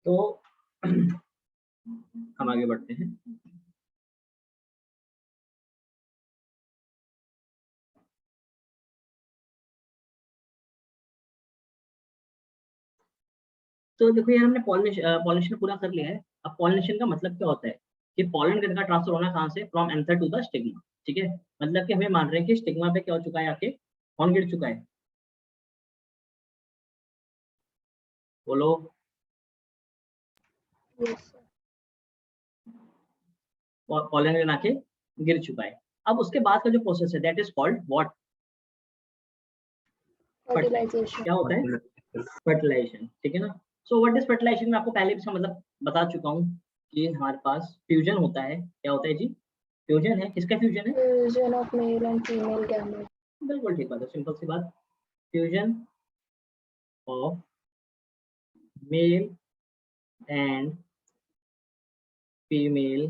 तो हम आगे बढ़ते हैं। तो देखो यार हमने पॉलिनेशन पूरा कर लिया है। अब पॉलिनेशन का मतलब क्या होता है कि पॉलन ग्रेन का ट्रांसफर होना कहाँ से, from anther to the stigma. ठीक है, मतलब कि हमें मान रहे हैं कि स्टिग्मा पे क्या हो चुका है, आके कौन गिर चुका है, बोलो। पॉलन ग्रेन आके गिर चुका है। अब उसके बाद का जो प्रोसेस है that is called what, fertilization. क्या होता है, फर्टिलाइजेशन। ठीक है ना। सो व्हाट इज फर्टिलाइजेशन, मैं आपको पहले भी इसका मतलब बता चुका हूँ कि हमारे पास फ्यूजन होता है। क्या होता है जी, फ्यूजन है। किसका फ्यूजन है, fusion of male and female gamete. बिल्कुल ठीक बात है, सिंपल सी बात, fusion of male and female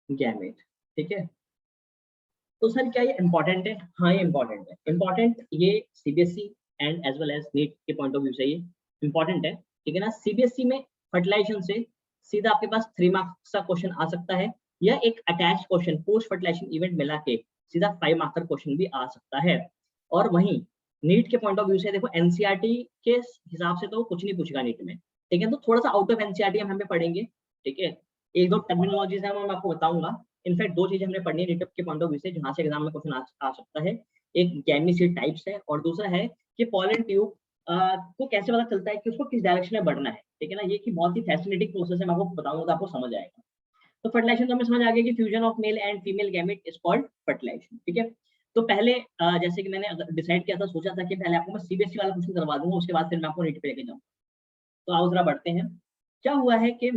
gamete. ठीक है। तो सर क्या ये इंपॉर्टेंट है, हाँ ये इंपॉर्टेंट है। इंपॉर्टेंट ये CBSE and as well as NEET के पॉइंट ऑफ व्यू से ये इंपॉर्टेंट है। ठीक है ना। सीबीएसई में फर्टिलाइजेशन से सीधा आपके पास 3 मार्क्स का क्वेश्चन आ सकता है, या एक attach question post fertilization event मिला के सीधा 5 मार्क्स का क्वेश्चन भी आ सकता है। और वहीं नीट के पॉइंट ऑफ व्यू से देखो एनसीईआरटी के हिसाब से तो कुछ नहीं पूछेगा नीट में। ठीक है, तो थोड़ा सा आउट ऑफ एनसीईआरटी हम हमें पढ़ेंगे। ठीक है, एक दो टर्मिनोलॉजीज है मैं आपको बताऊंगा। इनफैक्ट 2 चीजें हमने पढ़नी है नीट के पॉइंट ऑफ व्यू से जहां से एग्जाम में क्वेश्चन आ सकता है। एक गैमीसीड टाइप्स है और दूसरा है कि पॉलन ट्यूब को कैसे पता चलता है कि उसको किस डायरेक्शन में बढ़ना है। ठीक है ना, ये कि बहुत ही फैसिनेटिंग प्रोसेस है, मैं आपको बताऊंगा तो आपको समझ आएगा। तो फर्टिलाइजेशन तो हमें समझ आ गया कि fusion of male and female gamete is called fertilization. ठीक है, तो पहले जैसे कि मैंने डिसाइड किया था, सोचा था कि पहले आपको मैं सीबीएसई वाला क्वेश्चन करवा दूंगा, उसके बाद फिर मैं आपको नीट पे लेके जाऊँ। तो आओ जरा बढ़ते हैं। क्या हुआ है कि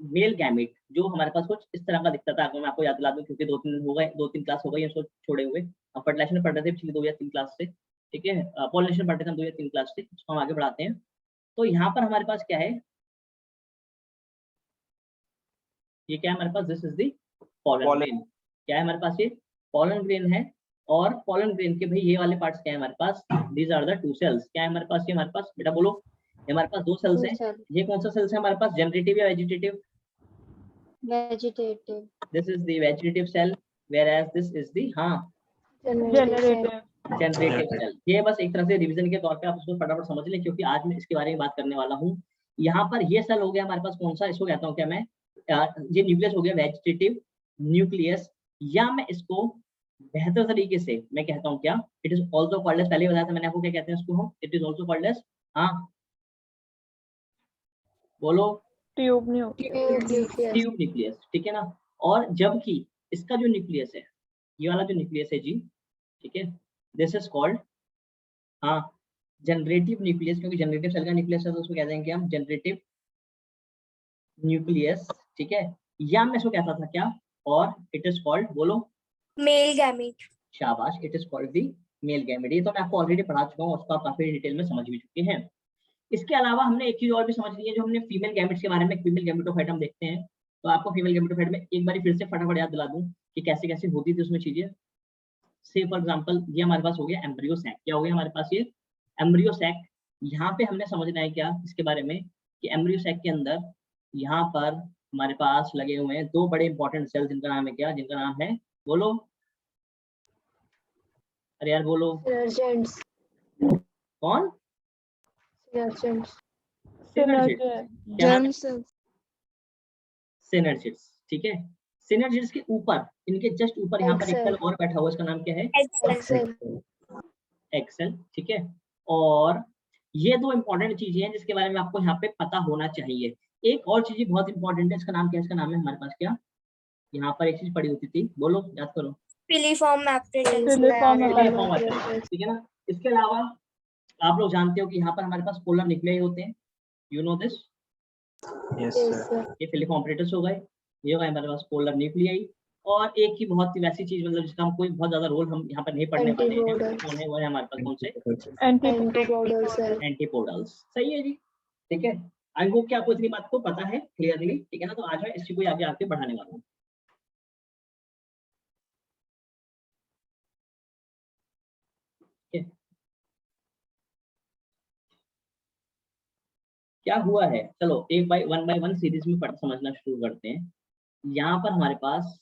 मेल गैमेट जो हमारे पास कुछ इस तरह का दिखता था, अगर मैं आपको याद दिला दूं, क्योंकि 2-3 दिन हो गए, 2-3 क्लास हो गई है छोड़े हुए। हम फर्टिलाइजेशन पढ़ रहे थे पिछली 2 या 3 क्लास से। ठीक है, पॉलिनेशन पढ़ रहे थे हम 2 या 3 क्लास से, उसको हम आगे बढ़ाते हैं। तो यहाँ पर हमारे पास क्या है, ये क्या है हमारे पास, this is the pollen grain. क्या है हमारे पास, ये पॉलन ग्रेन है। और पॉलन ग्रेन के भाई ये वाले पार्ट्स क्या है हमारे पास, दीज आर द 2 सेल्स। क्या है हमारे पास, ये हमारे पास बेटा बोलो, ये हमारे पास 2 सेल्स हैं। ये कौन सा सेल्स है हमारे पास, जनरेटिव या vegetative, vegetative. This is the vegetative cell, whereas this is the generative cell. ये बस एक तरह से रिवीजन के तौर पे आप उसको फटाफट समझ लें, क्योंकि आज मैं इसके बारे में बात करने वाला हूँ। यहाँ पर ये सेल हो गया हमारे पास कौन सा, इसको कहता हूँ क्या मैं, ये न्यूक्लियस हो गया वेजिटेटिव न्यूक्लियस, या मैं इसको बेहतर तरीके से मैं कहता हूँ क्या, it is also called as, पहले बताया था मैंने आपको क्या कहते हैं इसको हम, it is also called as, हाँ बोलो, ट्यूब न्यूक्लियस। Tube nucleus. ठीक है ना। और जबकि इसका जो न्यूक्लियस है, ये वाला जो न्यूक्लियस है जी, ठीक है, दिस इज कॉल्ड, हाँ, जनरेटिव न्यूक्लियस, क्योंकि जनरेटिव सेल का न्यूक्लियस है तो उसको कहते हैं कि हम जनरेटिव न्यूक्लियस। ठीक है, या मैं इसको कहता था क्या, और इट इज कॉल्ड, बोलो, मेल गैमेट। शाबाश, it is called the male gamete. ये तो मैं आपको ऑलरेडी पढ़ा चुका हूँ, उसको आप काफी डिटेल में समझ भी चुके हैं। इसके अलावा हमने एक चीज और भी समझ ली है, जो हमने फीमेल गैमेट्स के बारे में, फीमेल गैमेटोफाइट हम देखते हैं। तो आपको फीमेल गैमेटोफाइट में एक बार फिर से फटाफट याद दिला दूं कि कैसे कैसे होती थी उसमें चीजें। से फॉर एग्जांपल ये हमारे पास हो गया एम्ब्रियो सैक। क्या हो गया हमारे पास, ये एम्ब्रियो सैक। यहाँ पे हमने समझना है क्या इसके बारे में, कि एम्ब्रियो सैक के अंदर यहाँ पर हमारे पास लगे हुए हैं 2 बड़े इंपॉर्टेंट सेल, जिनका नाम है क्या, जिनका नाम है, बोलो, अरे यार बोलो, कौन, सिनर्जिड्स। ठीक है, सिनर्जिड्स के ऊपर, इनके जस्ट ऊपर यहाँ पर एक सेल और बैठा हुआ, इसका नाम क्या है, एक्सेल। ठीक है, और ये 2 इंपॉर्टेंट चीजें हैं जिसके बारे में आपको यहाँ पे पता होना चाहिए। एक और चीज बहुत इंपॉर्टेंट है, इसका नाम क्या है, इसका नाम है हमारे पास क्या, यहाँ पर एक चीज पड़ी होती थी, बोलो याद करो, फिलीफॉर्म एप्परेटस। ठीक है ना। इसके अलावा आप लोग जानते हो कि यहाँ पर हमारे पास पोलर न्यूक्लियाई होते हैं, you know this, yes sir. ये फिलीफॉर्म एप्परेटस हो गए, ये हो गए हमारे पास पोलर न्यूक्लियाई। और एक ही बहुत ही वैसी चीज, मतलब जिसका हम कोई बहुत ज्यादा रोल हम यहाँ पर नहीं पढ़ने वाले हैं, वो है हमारे पास कौन से, एंटीपोडल्स। सही है जी। ठीक है, आई होप कि आपको इतनी बात को पता है क्लियरली। ठीक है ना, तो आज मैं इसी को आगे आगे बढ़ाने वाला हूँ। क्या हुआ है, चलो एक बाय वन सीरीज में पढ़ समझना शुरू करते हैं। यहाँ पर हमारे पास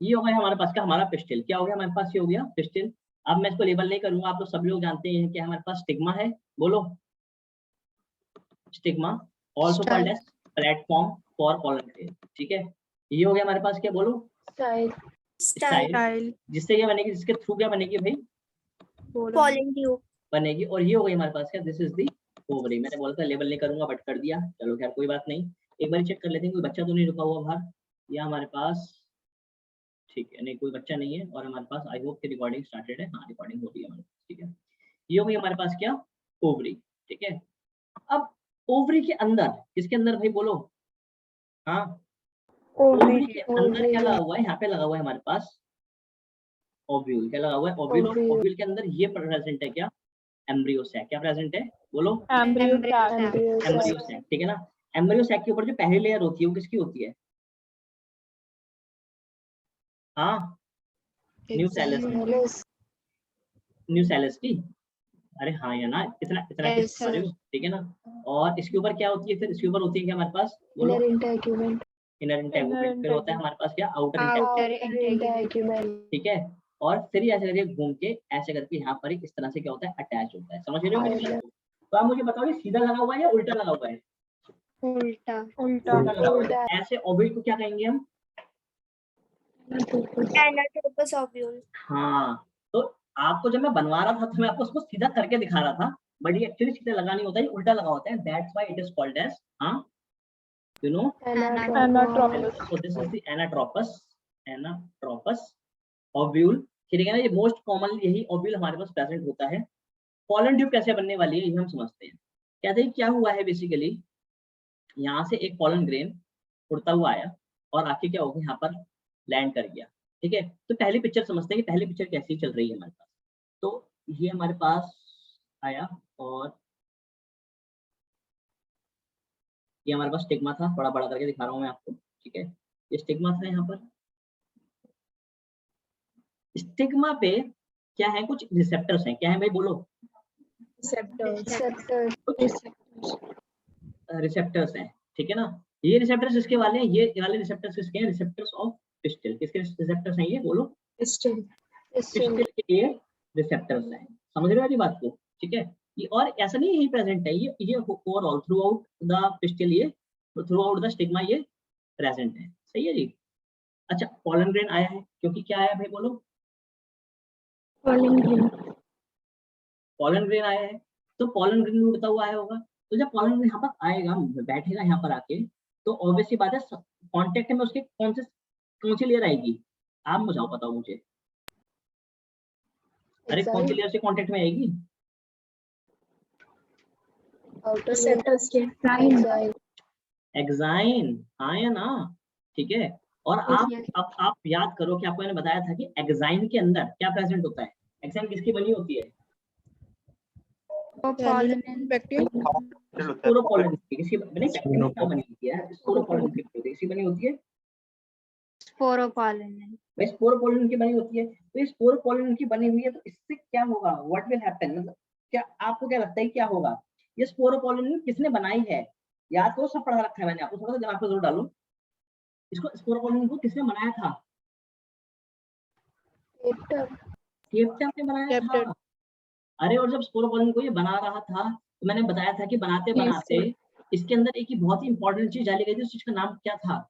ये हो गया हमारे पास का हमारा पिस्टल, क्या हो गया हमारे पास, ये हो गया पिस्टल। अब मैं इसको लेबल नहीं करूंगा, आप तो सब लोग जानते हैं कि हमारे पास स्टिग्मा है, बोलो stigma, also called as platform for pollen grain, ठीक है। ये हो गया हमारे पास, क्या बोलो, स्टाइल स्टाइल, जिससे ये बनेगी, जिसके थ्रू क्या बनेगी भाई, pollen tube, बनेगी। और ये हो गई हमारे पास क्या, दिस इज दी ओवरी। मैंने बोला था लेबल नहीं करूंगा बट कर दिया, चलो खैर कोई बात नहीं। एक बार चेक कर लेते हैं कोई बच्चा तो नहीं रुका हुआ बाहर, या हमारे पास, ठीक है, नहीं कोई बच्चा नहीं है। और हमारे पास आई होप की रिकॉर्डिंग स्टार्टेड है, हाँ रिकॉर्डिंग हो रही है हमारे पास, ठीक है। ये हो गई हमारे पास क्या, ओवरी, ठीक है। अब ओवरी के अंदर, किसके अंदर भाई बोलो, हाँ ओवरी के अंदर क्या लगा हुआ है, यहाँ पे लगा हुआ है हमारे पास ओव्यूल, क्या लगा हुआ है, ओव्यूल। और ओव्यूल के अंदर ये प्रेजेंट है क्या, एम्ब्रियो सैक, क्या प्रेजेंट है बोलो, एम्ब्रियो एम्ब्रियो सैक, ठीक है ना। एम्ब्रियो सैक के ऊपर जो पहली लेयर होती है वो किसकी होती है, हाँ न्यूसेलस, न्यूसेलस की, अरे हाँ या ना, इतना इतना किस रहे हो, ठीक है ना। और इसके ऊपर क्या होती है, फिर इसके ऊपर होती है क्या हमारे पास, बोलो इनर इंटेगुमेंट, फिर होता है हमारे पास क्या, आउटर इंटेगुमेंट, ठीक है। और फिर ये ऐसे करके घूम के ऐसे करके यहाँ पर इस तरह से क्या होता है, अटैच होता है, समझ रहे हो मेरी बात को। तो आप मुझे बताओ ये सीधा लगा हुआ है या उल्टा लगा हुआ है, उल्टा लगा हुआ है। ऐसे ओव्यूल को क्या कहेंगे हम, anatropous ovule, हाँ। तो आपको जब मैं बनवा रहा था तो मैं आपको उसको सीधा करके दिखा रहा था, बट ये एक्चुअली सीधा लगा नहीं होता है, उल्टा लगा होता है, that's why it is called as, हाँ you know, anatropous so this is the anatropous ovule, ठीक है ना। ये मोस्ट कॉमन यही ओव्यूल हमारे पास प्रेजेंट होता है। पॉलन ट्यूब कैसे बनने वाली है ये हम समझते हैं। कहते हैं क्या हुआ है, बेसिकली यहाँ से एक पॉलन ग्रेन उड़ता हुआ आया और आके क्या हो गया, यहाँ पर लैंड कर गया, ठीक है। तो पहली पिक्चर समझते हैं कि पहली पिक्चर कैसी चल रही है हमारे पास। तो ये हमारे पास आया और ये हमारे पास स्टिग्मा था, बड़ा बड़ा करके दिखा रहा हूँ मैं आपको, ठीक है। ये स्टिग्मा था, यहाँ पर स्टिग्मा पे क्या है, कुछ रिसेप्टर्स हैं, क्या है भाई बोलो, रिसेप्टर्स हैं, ठीक है ना। ये रिसेप्टर्स किसके वाले हैं, ये वाले रिसेप्टर्स किसके हैं, रिसेप्टर्स ऑफ पिस्टल, किसके रिसेप्टर्स हैं ये बोलो, पिस्टल के लिए रिसेप्टर्स हैं, समझ रहे हो वाली बात को, ठीक है। ये और ऐसा नहीं यही प्रेजेंट है, ये overall through out the pistol, ये थ्रू आउट द स्टिग्मा ये प्रेजेंट है, सही है जी। अच्छा पॉलन ग्रेन आया है, क्योंकि क्या आया भाई बोलो, पॉलन ग्रेन आया है, तो पॉलन ग्रेन उड़ता हुआ आया होगा। तो जब पॉलन ग्रेन यहाँ पर आएगा, बैठेगा यहाँ पर आके, तो ऑब्वियस सी बात है कांटेक्ट में उसके कौन सी लेयर आएगी, आप मुझे बताओ मुझे, अरे कौन सी लेयर से कांटेक्ट में आएगी, एक्साइन, हाँ या ना, ठीक है। और आप याद करो कि आपको मैंने बताया था कि एक्साइन के अंदर क्या प्रेजेंट होता है, एक्साइन किसकी बनी होती है, स्पोरोपोलन की, किसकी बनी, क्या बनी होती है, स्पोरोपोलन की किसकी बनी होती है, भाई स्पोरोपोलन की बनी होती है। तो ये स्पोरोपोलन की बनी हुई है, तो इससे क्या होगा, व्हाट विल हैपन, मतलब क्या आपको क्या लगता है क्या होगा, ये स्पोरोपोलन किसने बनाई है, याद तो सब पढ़ा रखा है मैंने, आपको थोड़ा सा दिमाग पे जोर डालो, इसको स्पोरोपोलन को किसने बनाया था, केप्टन ने बनाया था। अरे और जब स्पोरोपोलन को ये बना रहा था तो मैंने बताया था कि बनाते बनाते इसके अंदर एक ही बहुत ही इंपॉर्टेंट चीज डाली गई थी, उस चीज का नाम क्या था,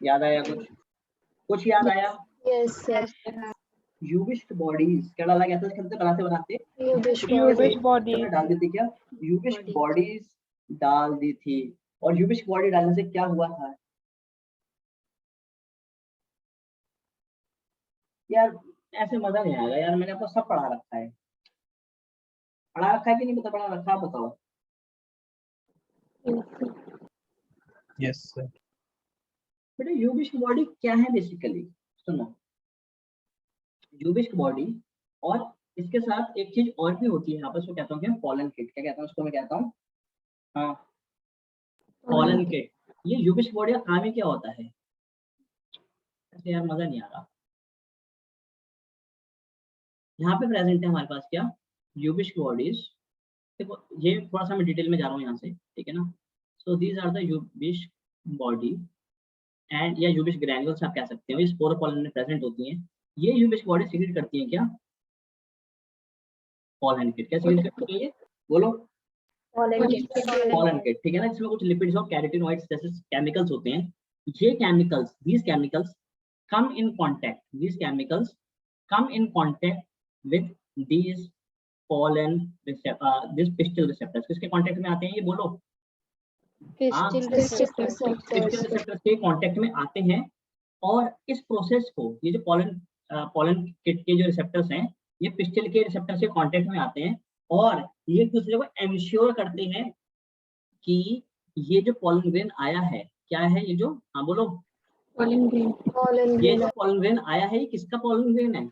याद आया कुछ याद आया, यूविश्ड बॉडीज क्या डाला गया था इसके अंदर, बनाते बनाते यूविश्ड बॉडीज डाल दी थी, क्या यूविश्ड बॉडीज डाल दी थी। और यूविश्ड बॉडी डालने से क्या हुआ था यार, ऐसे मजा नहीं आएगा यार, मैंने आपको सब पढ़ा रखा है, पढ़ा रखा है कि नहीं पढ़ा रखा, आप बताओ। Yes sir. बेटा यूविश्ड बॉडी क्या है बेसिकली, सुनो, यूबिक बॉडी, और इसके साथ एक चीज और भी होती है यहाँ पर, उसको कहता हूँ क्या, पॉलन किट। क्या कहता हूँ उसको, मैं कहता हूँ हाँ पॉलन किट। ये यूबिक बॉडी का काम ही क्या होता है? ऐसे यार मजा नहीं आ रहा। यहाँ पे प्रेजेंट है हमारे पास क्या, यूबिक बॉडीज। देखो ये थोड़ा सा मैं डिटेल में जा रहा हूँ यहाँ से, ठीक है ना। So these are the ubisch body and या यूबिक ग्रैन्युल्स आप कह सकते हो, ये स्पोर पॉलन में प्रेजेंट होती हैं। ये यूबिक बॉडी सीक्रेट करती हैं क्या, पॉलन किट। क्या सीक्रेट करती है ये, बोलो? पॉलन किट, ठीक है ना। इसमें कुछ लिपिड्स और कैरोटीनॉइड्स जैसे केमिकल्स होते हैं। ये chemicals, these chemicals come in contact, these chemicals come in contact with these pollen these pistil receptors। किसके कांटेक्ट में आते हैं ये, बोलो? Pistil पिस्टिल रिसेप्टर्स के कांटेक्ट में आते हैं। और इस प्रोसेस को, ये जो पॉलन किट के जो रिसेप्टर्स हैं, ये पिस्टिल के रिसेप्टर से कांटेक्ट में आते हैं, और ये एक दूसरे को एंश्योर करते हैं कि ये जो पॉलन ग्रेन आया है, क्या है ये जो, हाँ बोलो? ये जो पॉलन ग्रेन आया है, ये किसका पॉलन ग्रेन है?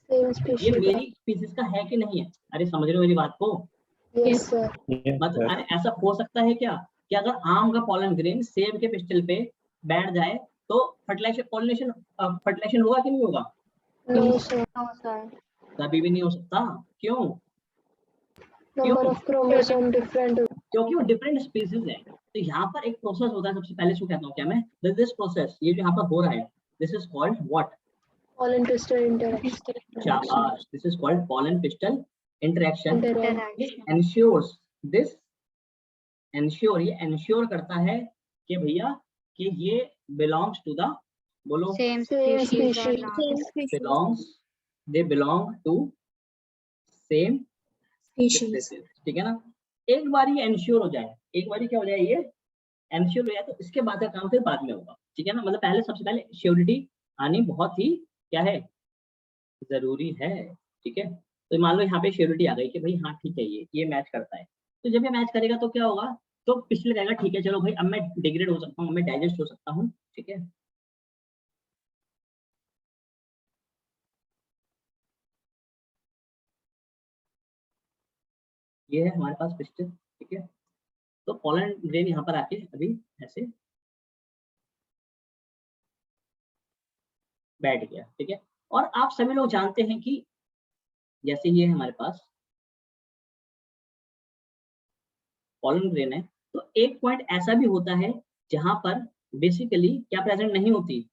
ये मेरी स्पीसीज का है कि नहीं है? अरे समझ रहे हो मेरी बात को? Yes, sir. मतलब अरे ऐसा हो सकता है क्या कि अगर आम का पॉलन ग्रेन सेब के पिस्टल पे बैठ जाए तो फर्टिलाइजेशन होगा कि नहीं होगा? No, sir. कभी भी नहीं हो सकता। क्यों? Number of chromosome different. क्योंकि वो डिफरेंट स्पीसीज है। तो यहाँ पर एक प्रोसेस होता है, सबसे पहले इसको कहता हूँ क्या मैं, दिस प्रोसेस, ये जो यहाँ पर हो रहा है, this is called what? Pollen pistil interaction. शाबाश, this is called pollen pistil interaction. This ensure, ये एंश्योर करता है कि भैया कि ये बिलोंग्स टू द, बोलो? Same species. They belong to same Species. ठीक है ना। एक बार ये एंश्योर हो जाए, एक बार क्या हो जाए, ये एंश्योर हो जाए, तो इसके बाद का काम फिर बाद में होगा, ठीक है ना। मतलब पहले, सबसे पहले श्योरिटी आनी बहुत ही क्या है, जरूरी है, ठीक है। तो मान लो यहाँ पे श्योरिटी आ गई कि भाई हाँ ठीक है, ये मैच करता है। तो जब ये मैच करेगा तो क्या होगा, तो पिछले कहेगा ठीक है चलो भाई, अब मैं डिग्रेड हो सकता हूँ, मैं डाइजेस्ट हो सकता हूँ, ठीक है। ये है हमारे पास पिस्टल, ठीक है। तो पॉलन ग्रेन यहाँ पर आके अभी ऐसे बैठ गया, ठीक है। और आप सभी लोग जानते हैं कि जैसे ये हमारे पास पॉलन ग्रेन है, तो एक पॉइंट ऐसा भी होता है जहां पर बेसिकली क्या प्रेजेंट नहीं होती,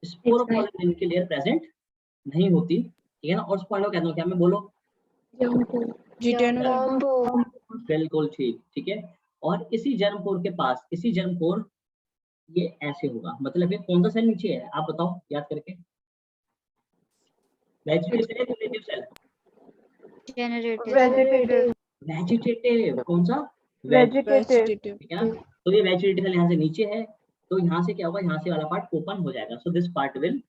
स्पोर पॉलन ग्रेन की लेयर प्रेजेंट नहीं होती, ठीक है ना। और उस पॉइंट को कहते हैं क्या, मैं बोलो? बिल्कुल ठीक है। और इसी जर्म पोर के पास, इसी जर्म पोर, ये ऐसे होगा, मतलब ये कौन सा सेल नीचे है, आप बताओ याद करके? वेजिटेटिव सेल, वेजिटेटिव, कौन सा? Vegetative. ठीक है ना। तो ये वेजिटेटिव सेल यहाँ से नीचे है, तो यहाँ से क्या होगा, यहाँ से वाला पार्ट ओपन हो जाएगा। So this part will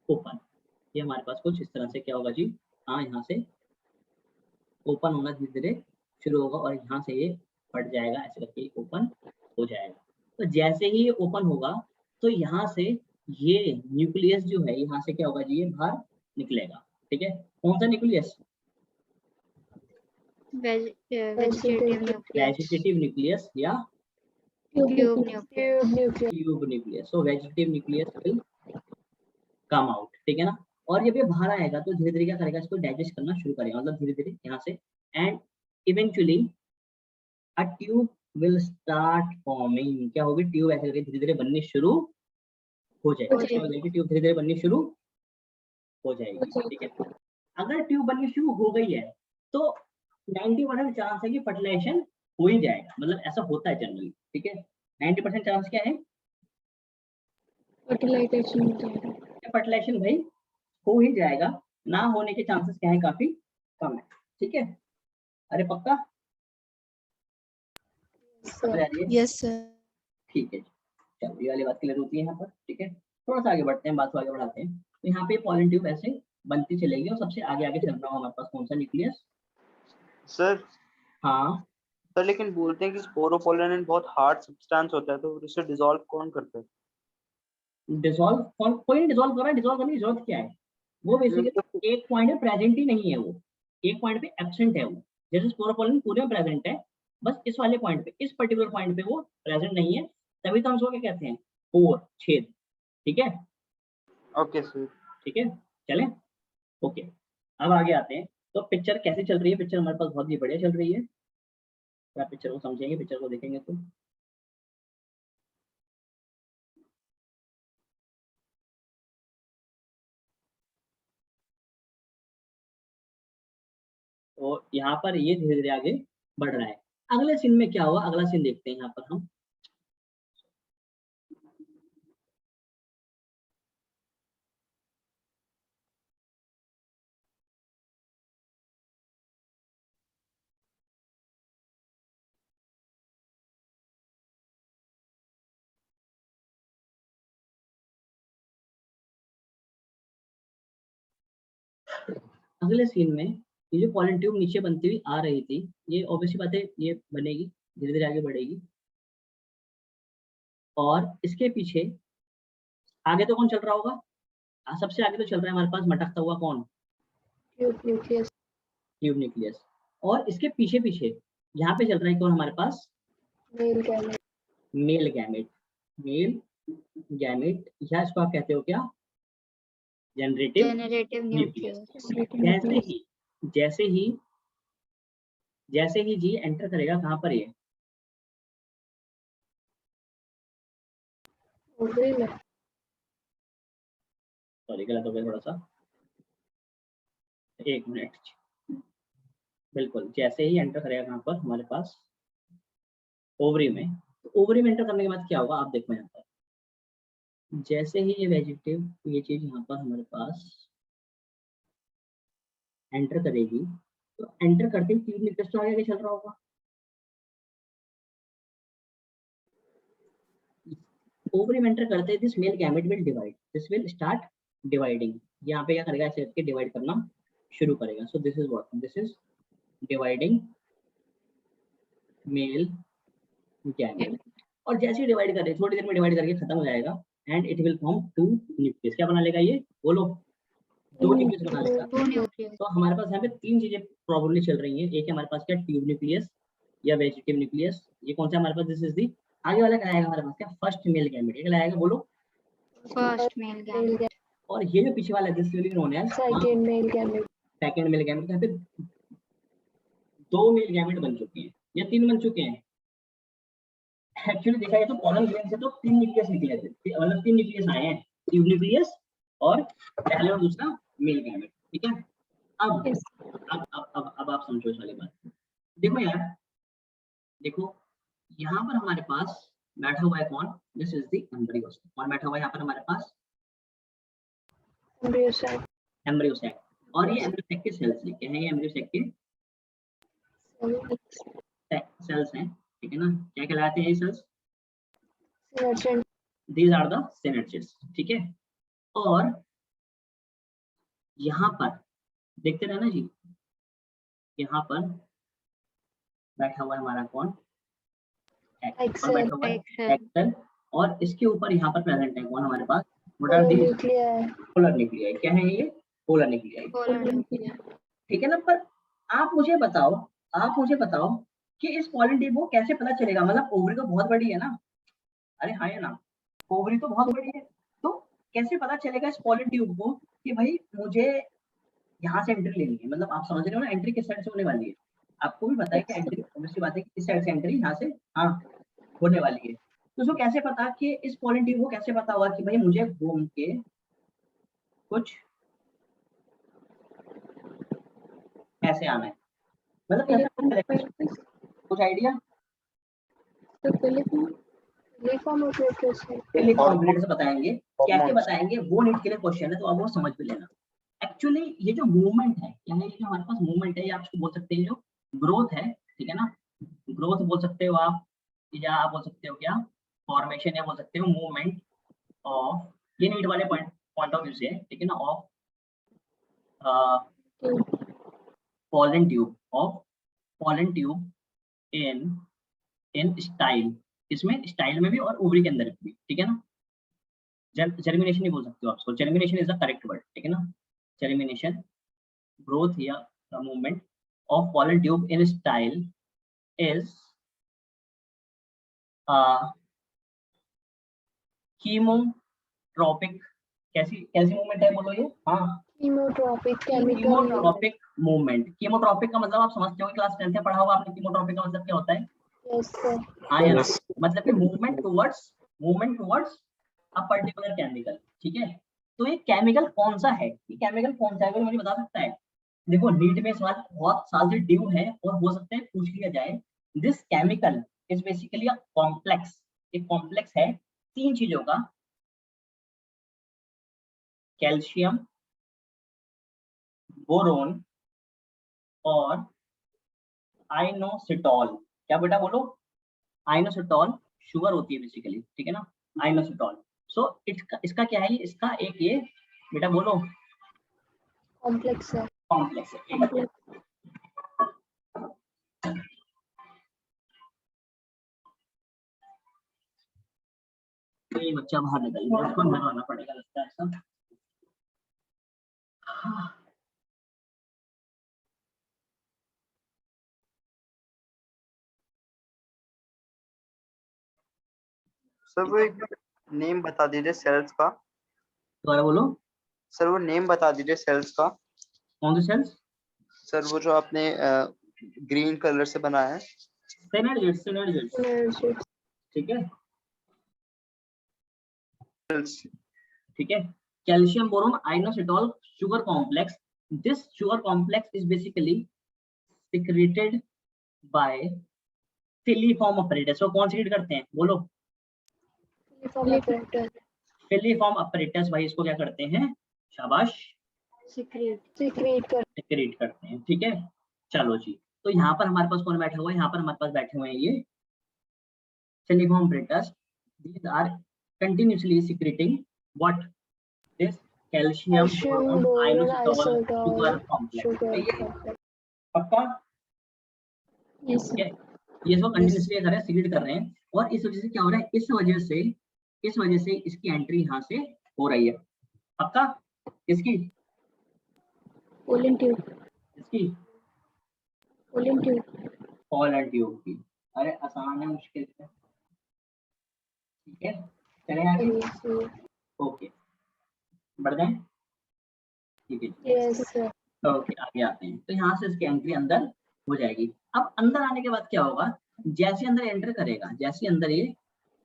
open. ये हमारे पास कुछ इस तरह से क्या होगा जी, हाँ यहाँ से ओपन होना धीरे धीरे शुरू होगा, और यहाँ से ये फट जाएगा, ऐसे करके ओपन हो जाएगा। तो जैसे ही ये ओपन होगा, तो यहाँ से ये न्यूक्लियस जो है, यहाँ से क्या होगा जी, ये बाहर निकलेगा, ठीक है। कौन सा न्यूक्लियस? वेजिटेटिव न्यूक्लियस या tube nucleus. So vegetative nucleus will come out, ठीक है ना। और जब ये बाहर आएगा तो धीरे धीरे क्या करेगा, इसको डाइजेस्ट करना शुरू करेगा, मतलब धीरे धीरे यहाँ से, and eventually a tube will start forming. क्या होगी, ट्यूब ऐसे करके धीरे धीरे बननी शुरू हो जाएगी, ट्यूब धीरे धीरे बननी शुरू हो जाएगी, ठीक है। अगर ट्यूब बननी शुरू हो गई है तो 90% चांस है कि फर्टिलाइजेशन हो ही जाएगा, मतलब ऐसा होता है जनरली, ठीक है। 90% चांस क्या है, फर्टिलाइजेशन भाई हो ही जाएगा, ना होने के चांसेस क्या है, काफी कम है, ठीक है। अरे पक्का? Yes, sir. ठीक है, चलो ये वाली बात क्लियर होती है यहाँ पर, ठीक है। थोड़ा सा आगे बढ़ते हैं, बात को आगे बढ़ाते हैं। तो यहाँ पे पॉलन ट्यूब ऐसे बनती चलेगी, और सबसे आगे आगे चल रहा हूँ हमारे पास कौन सा न्यूक्लियस? सर हाँ सर, लेकिन बोलते हैं कि स्पोरोपोलन बहुत हार्ड सब्सटेंस होता है, तो उसे डिसॉल्व कौन करता है? डिसॉल्व कौन, कोई नहीं डिसॉल्व कर रहा है, डिसॉल्व करने की जरूरत क्या है, वो बेसिकली एक पॉइंट पे प्रेजेंट ही नहीं है, वो एक पॉइंट पे एब्सेंट है वो। जैसे स्पोरोपोलिन पूरे में प्रेजेंट है, बस इस वाले पॉइंट पे, इस पर्टिकुलर पॉइंट पे वो प्रेजेंट नहीं है, तभी तो हम उसको क्या कहते हैं, पोर, छेद। ठीक है, ओके सर। ठीक है, चलें। ओके, अब आगे आते हैं। तो पिक्चर कैसे चल रही है? पिक्चर हमारे पास बहुत ही बढ़िया चल रही है। तो आप पिक्चर को समझेंगे, पिक्चर को देखेंगे तो यहाँ पर ये धीरे धीरे आगे बढ़ रहा है। अगले सीन में क्या हुआ, अगला सीन देखते हैं यहाँ पर हम। अगले सीन में ये जो पॉलन ट्यूब नीचे बनती हुई आ रही थी, ये ऑब्वियसली बात है, ये बनेगी, धीरे धीरे आगे बढ़ेगी। और इसके पीछे आगे तो कौन चल रहा होगा? सबसे आगे तो चल रहा है हमारे पास मटकता हुआ कौन? न्यूक्लियस। Tube nucleus. और इसके पीछे पीछे यहाँ पे चल रहा है कौन हमारे पास? Male gamete. Male gamete. Male gamete, या इसको आप कहते हो क्या? Generative nucleus. जैसे ही जी एंटर करेगा कहाँ पर? ये ओवरी में। सॉरी गलत हो गया थोड़ा सा, एक मिनट। बिल्कुल, जैसे ही एंटर करेगा कहाँ पर हमारे पास? ओवरी में। तो ओवरी में एंटर करने के बाद क्या होगा आप देखो यहाँ पर, जैसे ही ये वेजिटेटिव ये चीज यहाँ पर हमारे पास एंटर करेगी, तो एंटर करते ही ट्यूब न्यूक्लियस तो आगे चल रहा होगा। ओवरी में एंटर करते ही this male gamete will divide, this will start dividing. यहाँ पे क्या करेगा, ऐसे करके डिवाइड करना शुरू करेगा। So this is what, this is dividing mail gamete. और जैसे ही डिवाइड करे, थोड़ी देर में डिवाइड करके खत्म हो जाएगा, and it will form two nucleus. क्या बना लेगा ये? बोलो, दो न्यूक्लियस बना लेगा। तो हमारे पास यहाँ पे तीन चीजें प्रॉब्लली चल रही हैं। एक है हमारे पास क्या, ट्यूब न्यूक्लियस या वेजिटेटिव न्यूक्लियस। ये कौन सा हमारे पास? दिस इज दी, आगे वाला क्या आएगा हमारे पास? क्या, फर्स्ट मेल गैमेट। क्या आएगा बोलो? First male gamete. और ये जो पीछे वाला है, this will be known as second male gamete. Second male gamete. यहाँ पे दो मेल गैमेट बन चुके हैं या तीन बन चुके हैं? एक्चुअली देखा जाए तो पॉलन ग्रेन से तो तीन न्यूक्लियस निकले थे, मतलब तीन न्यूक्लियस आए हैं, ट्यूब न्यूक्लियस और पहले और दूसरा मेल गैमेट। ठीक है, अब आप समझो इस वाली बात। देखो यार, देखो यहाँ पर हमारे पास बैठा हुआ है कौन? This is the embryo. कौन बैठा हुआ है यहाँ पर हमारे पास? Embryo sac. Embryo sac. और ये एम्ब्रियो सैक के सेल्स हैं। क्या है ये? एम्ब्रियो सैक के सेल्स हैं। ठीक है ना? क्या कहलाते हैं ये cells? These are the synergids. ठीक है, और यहाँ पर देखते रहना जी, यहाँ पर बैठा हुआ है हमारा कौन? और बैठा हुआ है एक्सेल। और इसके ऊपर यहाँ पर प्रेजेंट है कौन हमारे पास? Polar nuclei. क्या है ये? Polar nuclei. ठीक है ना? पर आप मुझे बताओ कि इस पॉलन ट्यूब को कैसे पता चलेगा? मतलब ओवरी तो बहुत बड़ी है ना, अरे हाँ है ना, ओवरी तो बहुत बड़ी है, तो कैसे पता चलेगा इस पॉलन ट्यूब को कि भाई मुझे यहाँ से एंट्री लेनी है? मतलब आप समझ रहे हो ना, एंट्री किस साइड से होने वाली है? आपको भी पता है कि एंट्री ऑब्वियसली बात है कि इस साइड से एंट्री यहाँ से हाँ होने वाली है। तो उसको कैसे पता कि इस पॉलन ट्यूब को कैसे पता होगा कि भाई मुझे घूम के कुछ ऐसे आना है? मतलब कैसे कुछ आइडिया? टेलीफॉर्म ऑपरेटर से बताएंगे, कैसे बताएंगे वो नीट के लिए क्वेश्चन है, तो आप वो समझ भी लेना। एक्चुअली ये जो मूवमेंट है, यानी ये जो हमारे पास मूवमेंट है, ये आप इसको बोल सकते हैं जो ग्रोथ है। ठीक है ना? ग्रोथ बोल सकते हो आप, या आप बोल सकते हो क्या, फॉर्मेशन, या बोल सकते हो मूवमेंट ऑफ, ये नीट वाले पॉइंट ऑफ व्यू से है। ठीक है ना? Of pollen tube in style, इसमें स्टाइल में भी और ओवरी के अंदर भी। ठीक है ना? जर्मिनेशन नहीं बोल सकते हो आप, germination is the correct word. ठीक है ना? germination, growth या movement of pollen tube in style is chemotropic. कैसी कैसी मूवमेंट है बोलो ये? हाँ, chemotropic chemical chemotropic movement. Chemotropic का मतलब आप समझते हो, क्लास 10 में पढ़ा होगा आपने। कीमोट्रॉपिक का मतलब क्या होता है? यस सर हाँ या ना? मतलब कि movement towards a particular chemical. ठीक है, तो ये केमिकल कौन सा है? ये केमिकल कौन सा है, कोई मुझे बता सकता है? देखो नीट में सवाल बहुत साल से ड्यू है और हो सकता है पूछ लिया जाए। This chemical is basically a complex. एक कॉम्प्लेक्स है 3 चीजों का, कैल्शियम, बोरोन और आइनोसिटॉल। क्या बेटा बोलो? आइनोसिटॉल शुगर होती है बेसिकली, ठीक है ना, आइनोसिटॉल। सो इसका क्या है? इसका एक ये बेटा बोलो कॉम्प्लेक्स है कॉम्प्लेक्स है। तो ये बच्चा बाहर निकल गया, इसको अंदर आना पड़ेगा लगता है सब। सर वो एक नेम बता दीजिए सेल्स का। दोबारा बोलो। सर वो नेम बता दीजिए सेल्स का। कौन से सेल्स? सर वो जो आपने ग्रीन कलर से बनाया है। सिनर्जिड्स। ठीक है सेल्स। ठीक है, calcium, boron, inositol sugar complex. This sugar complex is basically secreted by filiform apparatus. वो कौन सीक्रेट करते हैं बोलो? फिलीफॉर्म अपरेटस भाई इसको क्या करते हैं? शाबाश, सीक्रेट करते हैं। ठीक है, चलो जी। तो यहाँ पर हमारे पास कौन बैठा हुआ है? यहाँ पर हमारे पास बैठे हुए हैं ये filiform apparatus. These are continuously secreting what? This calcium, boron, inositol, sugar complex। पक्का? यस ठीक है, ये इसको कंटिन्यूसली कर रहे हैं, सीक्रेट कर रहे हैं। और इस वजह से क्या हो रहा है? इस वजह से इसकी एंट्री यहाँ से हो रही है। पक्का? इसकी पोलन ट्यूब इसकी पोलन ट्यूब पॉलन ट्यूब की। अरे आसान है, मुश्किल है। ठीक है, चले आगे। ओके, बढ़ जाए। ठीक है, यस सर ओके आगे आते हैं। तो यहाँ से इसकी एंट्री अंदर हो जाएगी। अब अंदर आने के बाद क्या होगा? जैसे अंदर एंटर करेगा, जैसे अंदर ये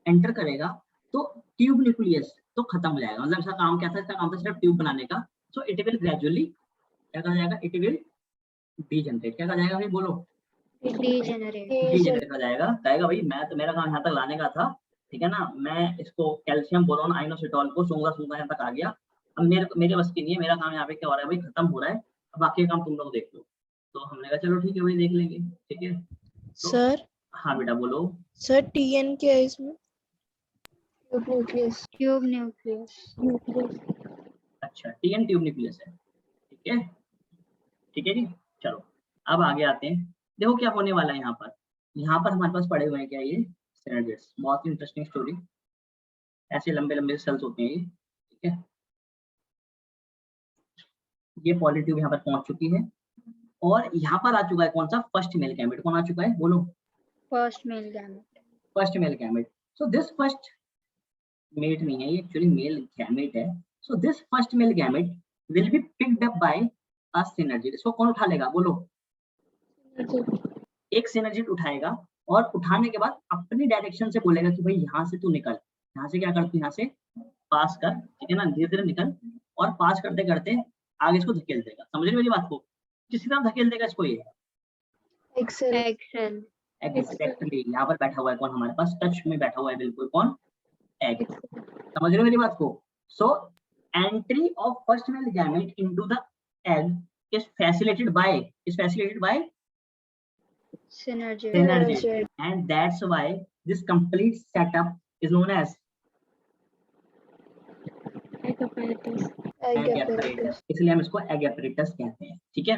एंटर करेगा तो ट्यूब न्यूक्लियस तो खत्म हो जाएगा। मतलब इसका काम क्या था? इसका काम था सिर्फ ट्यूब बनाने का। सो इट विल ग्रेजुअली क्या कहा जाएगा? It will degenerate. क्या कहा जाएगा भाई बोलो? डीजनरेट हो जाएगा। कहेगा भाई मैं तो, मेरा काम यहाँ तक लाने का था, ठीक है ना, मैं इसको कैल्शियम, बोरोन, आइनोसिटॉल को सूंघा यहाँ तक आ गया। अब मेरे बस की नहीं है, मेरा काम यहाँ पे क्या हो रहा है भाई? खत्म हो रहा है। अब बाकी काम तुम लोग देख लो। तो हमने कहा चलो ठीक है भाई, देख लेंगे। ठीक है तो, सर हाँ बेटा बोलो। सर टीएन क्या है इसमें? ट्यूब न्यूक्लियस अच्छा, टीएन ट्यूब न्यूक्लियस है। ठीक है जी, चलो अब आगे आते हैं। देखो क्या होने वाला है यहाँ पर। यहाँ पर हमारे पास पड़े हुए हैं क्या? ये सिनर्जिड्स। बहुत ही इंटरेस्टिंग स्टोरी। ऐसे लंबे लंबे सेल्स होते हैं ये। ठीक है, ये पॉली ट्यूब यहाँ पर पहुंच चुकी है और यहाँ पर आ चुका है कौन सा? First male gamete. कौन आ चुका है बोलो? First male gamete first male gamete. So this first mate नहीं है, ये एक्चुअली मेल गैमेट है। So this first male gamete will be picked up by a synergid. इसको कौन उठा लेगा बोलो? एक सिनर्जिड उठाएगा और उठाने के बाद अपनी डायरेक्शन से बोलेगा कि भाई यहाँ से तू निकल, यहाँ से क्या कर, तू यहाँ से पास कर। ठीक है ना, धीरे धीरे निकल। और पास करते करते आगे इसको धकेल देगा। समझ रहे मेरी बात को? किस तरह धकेल देगा इसको? ये एक्सेल एग्जैक्टली यहाँ पर बैठा हुआ है कौन हमारे पास? टच में बैठा हुआ है बिल्कुल। कौन? एग। समझ रहे हो मेरी बात को? So entry of first male gamete into the egg is facilitated by synergy, and that's why this complete setup is known as egg apparatus। इसलिए हम इसको egg apparatus कहते हैं। ठीक है,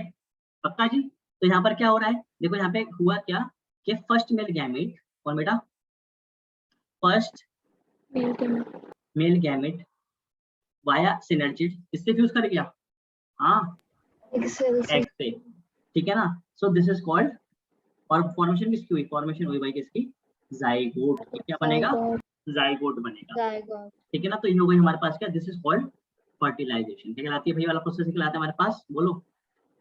पक्का जी? तो यहाँ पर क्या हो रहा है? देखो यहाँ पे हुआ क्या कि फर्स्ट मेल गैमेट, कौन बेटा? First male gamete via synergid इससे फ्यूज कर गया। हाँ एक्सेल से एक्स से, ठीक है ना। सो दिस इज कॉल्ड, और फॉर्मेशन किसकी हुई, फॉर्मेशन हुई भाई किसकी, जाइगोट की। क्या बनेगा, जाइगोट बनेगा, जाएगा। ठीक है ना। तो ये हो गई हमारे पास क्या, दिस इज कॉल्ड फर्टिलाइजेशन। क्या कहलाती है भाई, वाला प्रोसेस कहलाता है हमारे पास, बोलो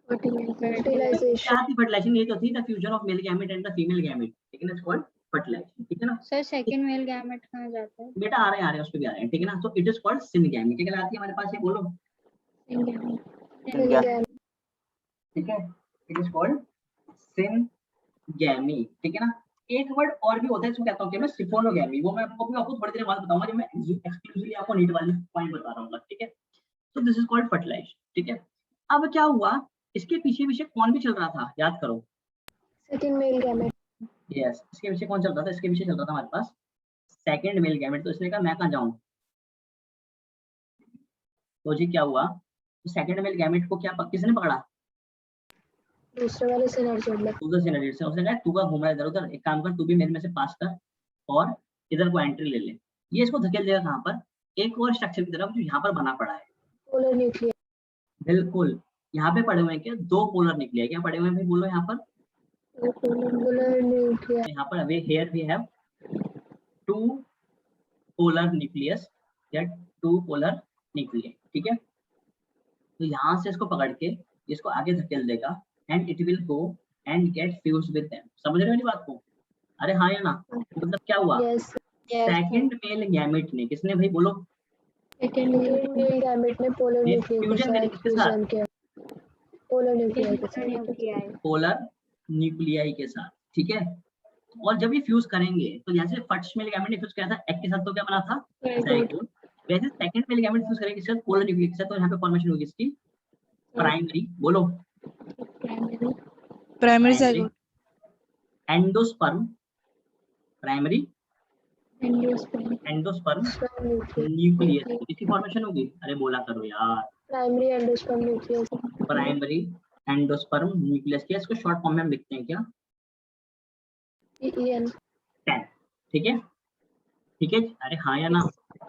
फर्टिलाइजेशन। क्या थी फर्टिलाइजेशन, ये तो थी the fusion of male gamete and the female gamete, ठीक है ना, इट्स कॉल्ड फर्टिलाइजेशन, ठीक है ना। सर सेकंड मेल गैमेट कहाँ जाता है? बेटा आ रहे हैं उस पे भी आ रहे हैं, ठीक है ना। तो इट इज कॉल्ड सिनगैमी। क्या कहलाती है हमारे पास, ये बोलो, सिंगैमी। ठीक है, इट इज कॉल्ड सिनगैमी, ठीक है ना। एक वर्ड और भी होता है इसको कहता हूँ कि मैं सिफोनोगैमी, वो मैं आपको थोड़ी देर बाद बताऊंगा जब मैं एक्सक्लूसिवली आपको नीट वाली पॉइंट बता रहा हूँ, ठीक है। तो दिस इज कॉल्ड फर्टिलाइजेशन, ठीक है। अब क्या हुआ, इसके पीछे पीछे कौन भी चल रहा था, याद करो। Second male gamete. यस, इसके पीछे कौन चल रहा था, इसके पीछे चल रहा था हमारे पास सेकंड मेल गैमेट। तो इसने कहा मैं कहाँ जाऊँ, तो जी क्या हुआ, तो सेकंड मेल गैमेट को क्या किसने पकड़ा, दूसरे वाले से नर जोड़ ले। दूसरे सिनेरियो से। उसने कहा तू का घूम रहा है इधर उधर, एक काम कर तू भी मेरे में से पास कर और इधर को एंट्री ले ले। ये इसको धकेल देगा कहाँ पर, एक और स्ट्रक्चर की तरफ जो यहाँ पर बना पड़ा है। Polar nuclear. बिल्कुल, यहाँ पे पड़े हुए हैं क्या, दो पोलर निकले, क्या पड़े हुए हैं भाई, बोलो यहाँ पर, पोलर न्यूक्लियर। यहाँ पर अभी here we have two polar nucleus या टू पोलर न्यूक्लियर, ठीक है। तो यहाँ से इसको पकड़ के इसको आगे धकेल देगा and it will go and get fused with them. समझ रहे हो मेरी बात को, अरे हाँ या ना, मतलब क्या हुआ, यस। सेकंड मेल गैमेट ने, किसने भाई बोलो, सेकंड मेल गैमेट ने पोलर ये न्यूक्लियर के फ्यूजन करी साथ किसके साथ, फ्यूजन किया। पोलर न्यूक्लियर के साथ। पोलर न्यूक्लियाई के साथ, ठीक है। और जब ये फ्यूज करेंगे तो जैसे फर्स्ट मेल गैमेट ने फ्यूज किया था एग के साथ, तो क्या बना था, जाइगोट। वैसे सेकंड मेल गैमेट फ्यूज करेंगे किसके साथ, पोलर न्यूक्लियर के साथ, तो यहाँ पे फॉर्मेशन होगी इसकी प्राइमरी, बोलो primary primary zygote. Endosperm, primary endosperm endosperm nucleus, इसकी फॉर्मेशन होगी, अरे बोला करो यार, primary endosperm nucleus. Primary endosperm nucleus के, इसको शॉर्ट फॉर्म में हम लिखते हैं क्या, PEN। 10, ठीक है, ठीक है, अरे हाँ या ना,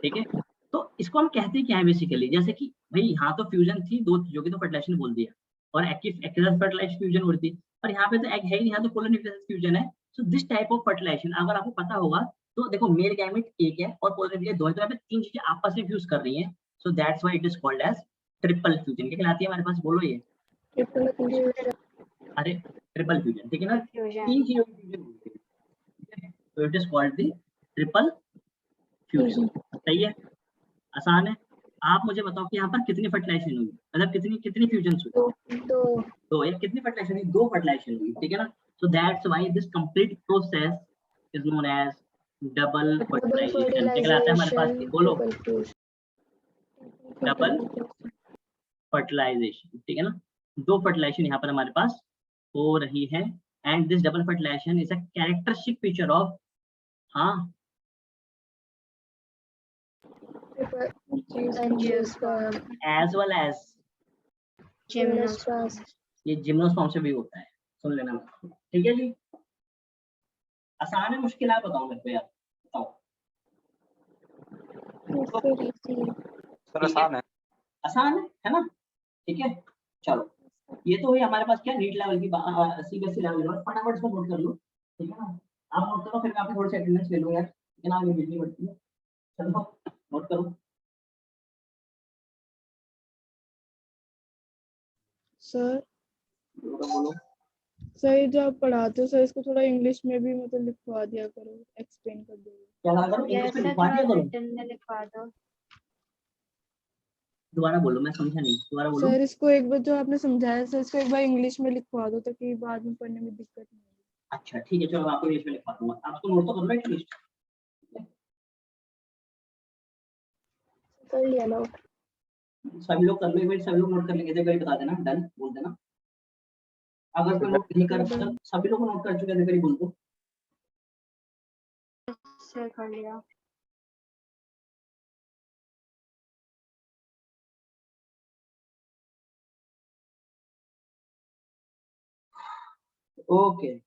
ठीक है। तो इसको हम कहते क्या है बेसिकली, जैसे कि भाई यहाँ तो फ्यूजन थी दो चीजों की, तो फर्टिलाइजेशन बोल दिया, और एक्टिव फर्टिलाइजेशन फ्यूजन हो रही थी, और यहाँ पे तो एग है ही, यहाँ तो पोलर न्यूक्लियस फ्यूजन है। So this type of fertilization अगर आपको पता होगा, तो देखो मेल गैमेट एक है और पोलर न्यूक्लियस दो है, तो यहाँ पे तीन चीजें आपस में फ्यूज कर रही है। So that's why it is called as triple fusion. क्या कहलाती है हमारे पास, बोलो ये, ट्रिपल फ्यूजन। अरे ट्रिपल फ्यूजन, ठीक है ना, तीन चीजों की फ्यूजन हो रही है, तो it is called the triple fusion. सही है, आसान है। आप मुझे बताओ कि यहाँ पर कितनी फर्टिलाइजेशन हुई, मतलब कितनी कितनी फ्यूजन हुई, दो। तो या कितनी फर्टिलाइजेशन हुई, दो फर्टिलाइजेशन हुई, ठीक है ना। So that's why this complete process is known as double fertilization. क्या कहलाता है हमारे पास, बोलो, डबल फर्टिलाइजेशन, ठीक है ना। दो फर्टिलाइजेशन यहाँ पर हमारे पास हो रही है, and this double fertilization is a characteristic feature of, हाँ एज वेल एज, ये जिम्नोस्पर्म से भी होता है, सुन लेना, ठीक है जी। आसान है मुश्किल है, बताओ मेरे को यार, बताओ। सर आसान है। आसान है ना, ठीक है। चलो, ये तो हुई हमारे पास क्या नीट लेवल की सीबीएसई लेवल की, फटाफट इसको नोट कर लो, ठीक है ना। आप नोट करो, फिर मैं आपकी थोड़ी सी अटेंडेंस ले लूँ यार, ठीक है ना, आगे बिजली बढ़ती है। चलो नोट करो। सर बोलो बोलो। सर ये जो आप पढ़ाते हो सर, इसको थोड़ा इंग्लिश में भी मतलब लिखवा दिया करो, एक्सप्लेन कर दो। क्या करो, इंग्लिश में लिखवा दिया करो, लिखवा दो। दोबारा बोलो, मैं समझा नहीं, दोबारा बोलो। सर इसको एक बार जो आपने समझाया सर, इसको एक बार इंग्लिश में लिखवा दो ताकि बाद में पढ़ने में दिक्कत नहीं हो। अच्छा ठीक है, चलो मैं आपको इंग्लिश में लिखवा दूंगा, आप उसको नोट तो कर लो एटलीस्ट। कर लिया नोट। सभी लोग कर लो, एक मिनट सभी लोग नोट कर लेंगे, कहीं बता देना, डन बोल देना। अगर कोई नोट नहीं कर, सभी लोग नोट कर चुके हैं, कहीं बोल दो। सर कर लिया। ओके,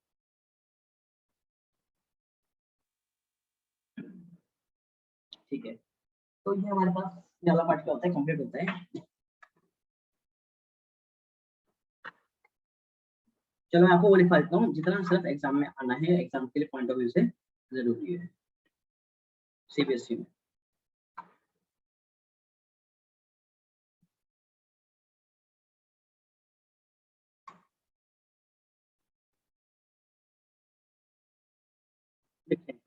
ठीक है। तो ये हमारे पास वाला पार्ट क्या होता है, कंप्लीट होता है। चलो मैं आपको वो लिखवा देता हूँ जितना सिर्फ एग्जाम में आना है, एग्जाम के लिए पॉइंट ऑफ व्यू से जरूरी है सीबीएसई में। देखिए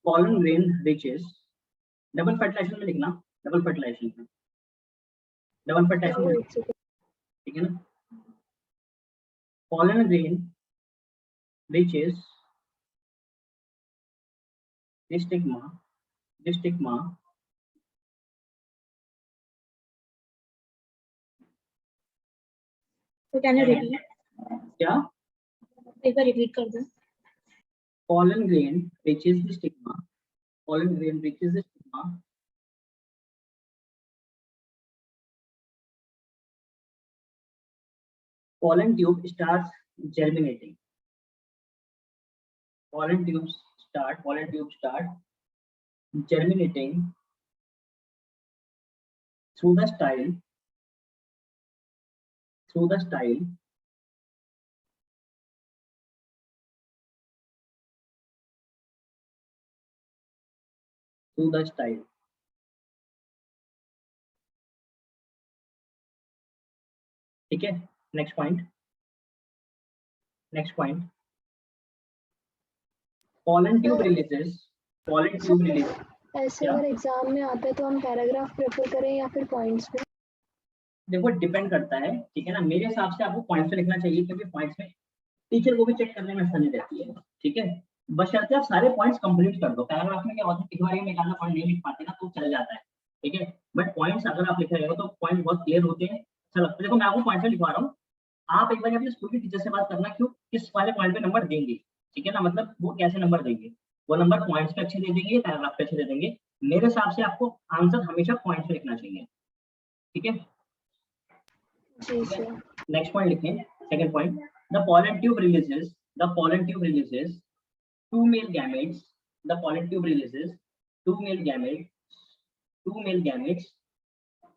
pollen grain riches, double fertilization में लिखना, डबल फर्टिलाइजेशन में, डबल फर्टिलाइजेशन में, ठीक है ना। pollen grain riches the stigma तो कैन यू रिपीट, क्या, एक बार रिपीट कर दो। pollen grain reaches the stigma, pollen grain reaches the stigma pollen tube starts germinating, pollen tube start germinating through the style ठीक है। Next point pollen tube releases ऐसे क्या? अगर एग्जाम में आता है तो हम पैराग्राफ प्रेफर करें या फिर पॉइंट्स पे? देखो डिपेंड करता है, ठीक है ना। मेरे हिसाब से आपको पॉइंट्स पे लिखना चाहिए क्योंकि पॉइंट्स में टीचर को भी चेक करने में आसानी रहती है, ठीक है। बशर्ते आप सारे पॉइंट्स कंप्लीट कर दो। पैराग्राफ में क्या होता है, एक बार में निकालना पॉइंट नहीं लिख पाते ना तो चल जाता है, ठीक है। बट पॉइंट्स अगर आप लिख रहे हो तो पॉइंट बहुत क्लियर होते हैं। चलो देखो मैं आपको पॉइंट्स लिखवा रहा हूँ, आप एक बार अपने स्कूल के टीचर से बात करना क्यों किस वाले पॉइंट पे नंबर देंगे, ठीक है ना। मतलब वो कैसे नंबर देंगे, वो नंबर पॉइंट्स पे अच्छे दे देंगे, पैराग्राफ पे अच्छे दे देंगे। मेरे हिसाब से आपको आंसर हमेशा पॉइंट्स पे लिखना चाहिए, ठीक है। जी सर। नेक्स्ट पॉइंट लिखें, second point, the pollen tube releases two male gametes, the pollen tube releases two male gametes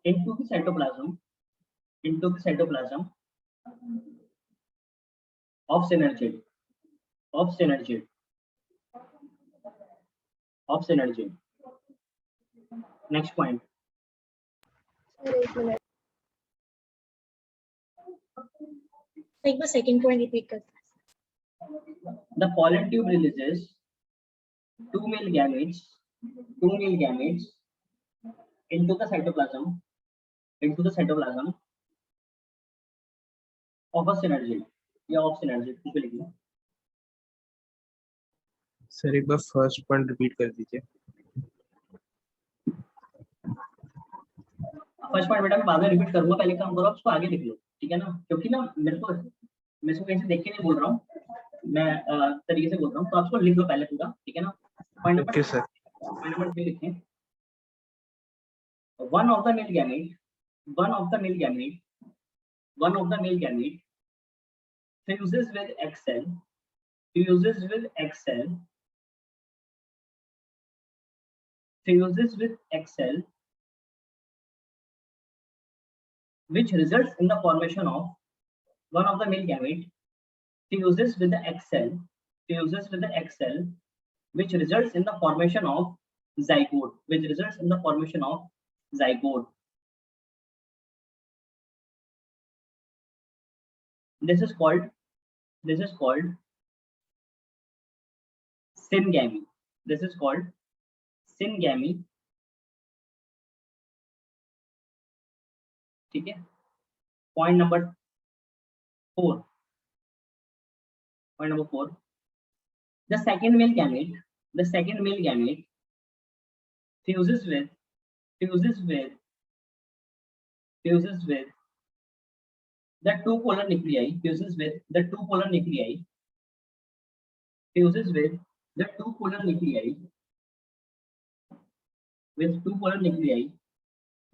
into the cytoplasm of synergid next point, sir एक मिनट, एक बार सेकंड पॉइंट रिपीट कर। the pollen tube releases two male gametes into the cytoplasm of a synergid या of synergid कुछ भी लिख लो। Sir एक बार first point repeat कर दीजिए। फर्स्ट पॉइंट बेटा मैं बाद में रिपीट करूंगा, पहले काम करो, उसको आगे लिख लो, ठीक है ना। क्योंकि ना मैं इसको कहीं से देख के नहीं बोल रहा हूँ, मैं तरीके से बोल रहा हूँ, तो आपको लिख लो पहले पूरा, ठीक है ना। पॉइंट नंबर 3 लिखें, one of the male gamete fuses with egg cell which results in the formation of one of the male gamete fuses with the egg cell which results in the formation of zygote this is called syngamy ठीक है। Point number 4 the second male gamete fuses with the two polar nuclei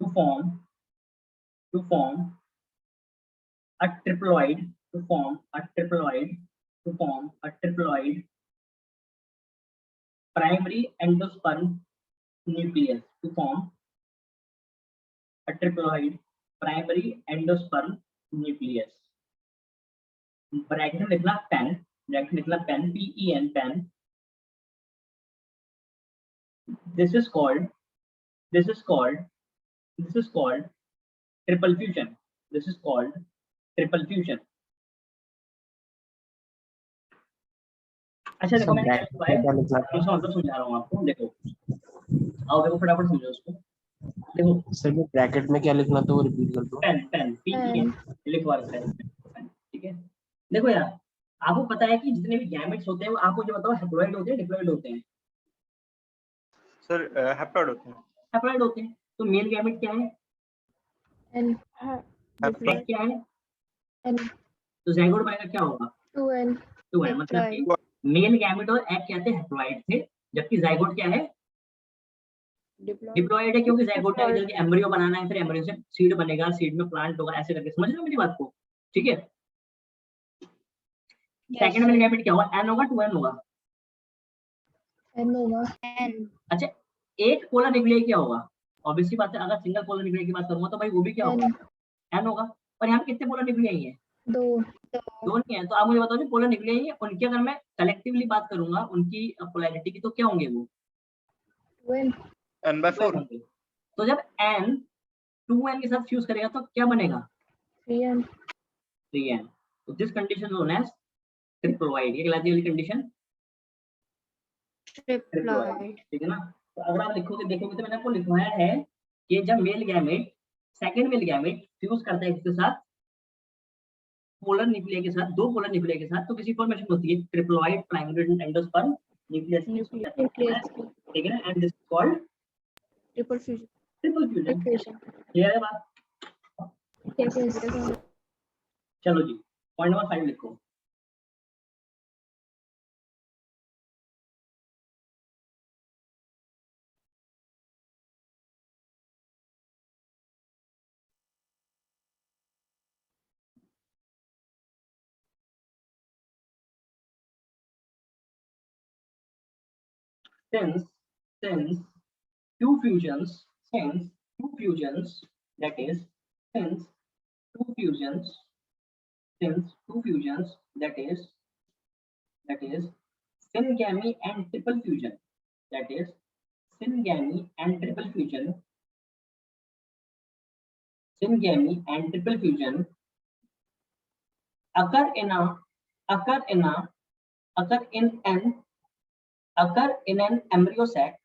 to form a triploid primary endosperm nucleus a triploid primary endosperm nucleus. Bracket में लिखना PEN, bracket में लिखना PEN, PEN, PEN. This is called triple fusion. This is called triple fusion. अच्छा देखो मैंने क्या लिखा है, मतलब समझा रहा हूँ आपको. देखो आओ देखो फटाफट समझो उसको. देखो सर मैं ब्रैकेट में क्या लिखना था वो रिपीट कर दो. पेन, पेन, PEN लिखवा रखा है, ठीक है. देखो यार आपको पता है कि जितने भी गैमेट्स होते हैं वो आपको जो बताओ हैप्लॉइड होते हैं, डिप्लॉइड होते हैं. सर हैप्लॉइड होते हैं. हैप्लॉइड होते हैं. तो मेल गैमेट क्या है, N एग क्या है, N तो ज़ाइगोट बनेगा क्या होगा, 2N 2N. मतलब कि मेल गैमेट और एग क्या थे, हैप्लॉइड थे, जबकि ज़ाइगोट क्या है, डिप्लॉइड है. क्योंकि ज़ाइगोट में जल्दी एम्ब्रियो बनाना है, फिर एम्ब्रियो से सीड बनेगा, सीड में प्लांट होगा, ऐसे करके. समझ रहे हो मेरी बात को, ठीक है. सेकंड मेल गैमेट क्या होगा, N होगा, 2N होगा. N होगा. अच्छा एक पोलर न्यूक्लियाई क्या होगा, ऑब्वियसली बात है. अगर सिंगल पोलर न्यूक्लियाई की बात करूंगा तो भाई वो भी क्या होगा, N होगा. और यहाँ पे कितने पोलर न्यूक्लियाई हैं, 2. दो नहीं है. तो आप मुझे बताओ जो पोलर न्यूक्लियाई है उनकी अगर मैं कलेक्टिवली बात करूंगा उनकी पोलैरिटी की, तो क्या होंगे वो, 2N N/4. होंगे. तो जब N 2N के साथ फ्यूज करेगा तो क्या बनेगा, 3N 3N. तो this condition known as triploid. ये कहलाती है वाली कंडीशन ट्रिप्लॉइड, ठीक है ना. तो अगर आप लिखोगे देखोगे तो मैंने आपको लिखवाया है कि जब mail gamete second male gamete fuse करता है इसके साथ पोलर न्यूक्लियाई के साथ, दो पोलर न्यूक्लियाई के साथ, तो किसी फॉर्मेशन होती है ट्रिप्लॉइड प्राइमरी एंडोस्पर्म न्यूक्लियस, ठीक है ना. And this called triple fusion. Triple fusion. diffusion. Clear है बात. Yes. चलो जी पॉइंट नंबर 5 लिखो. since two fusions, that is since two fusions that is syngamy and triple fusion, that is syngamy and triple fusion occur in an embryo sac,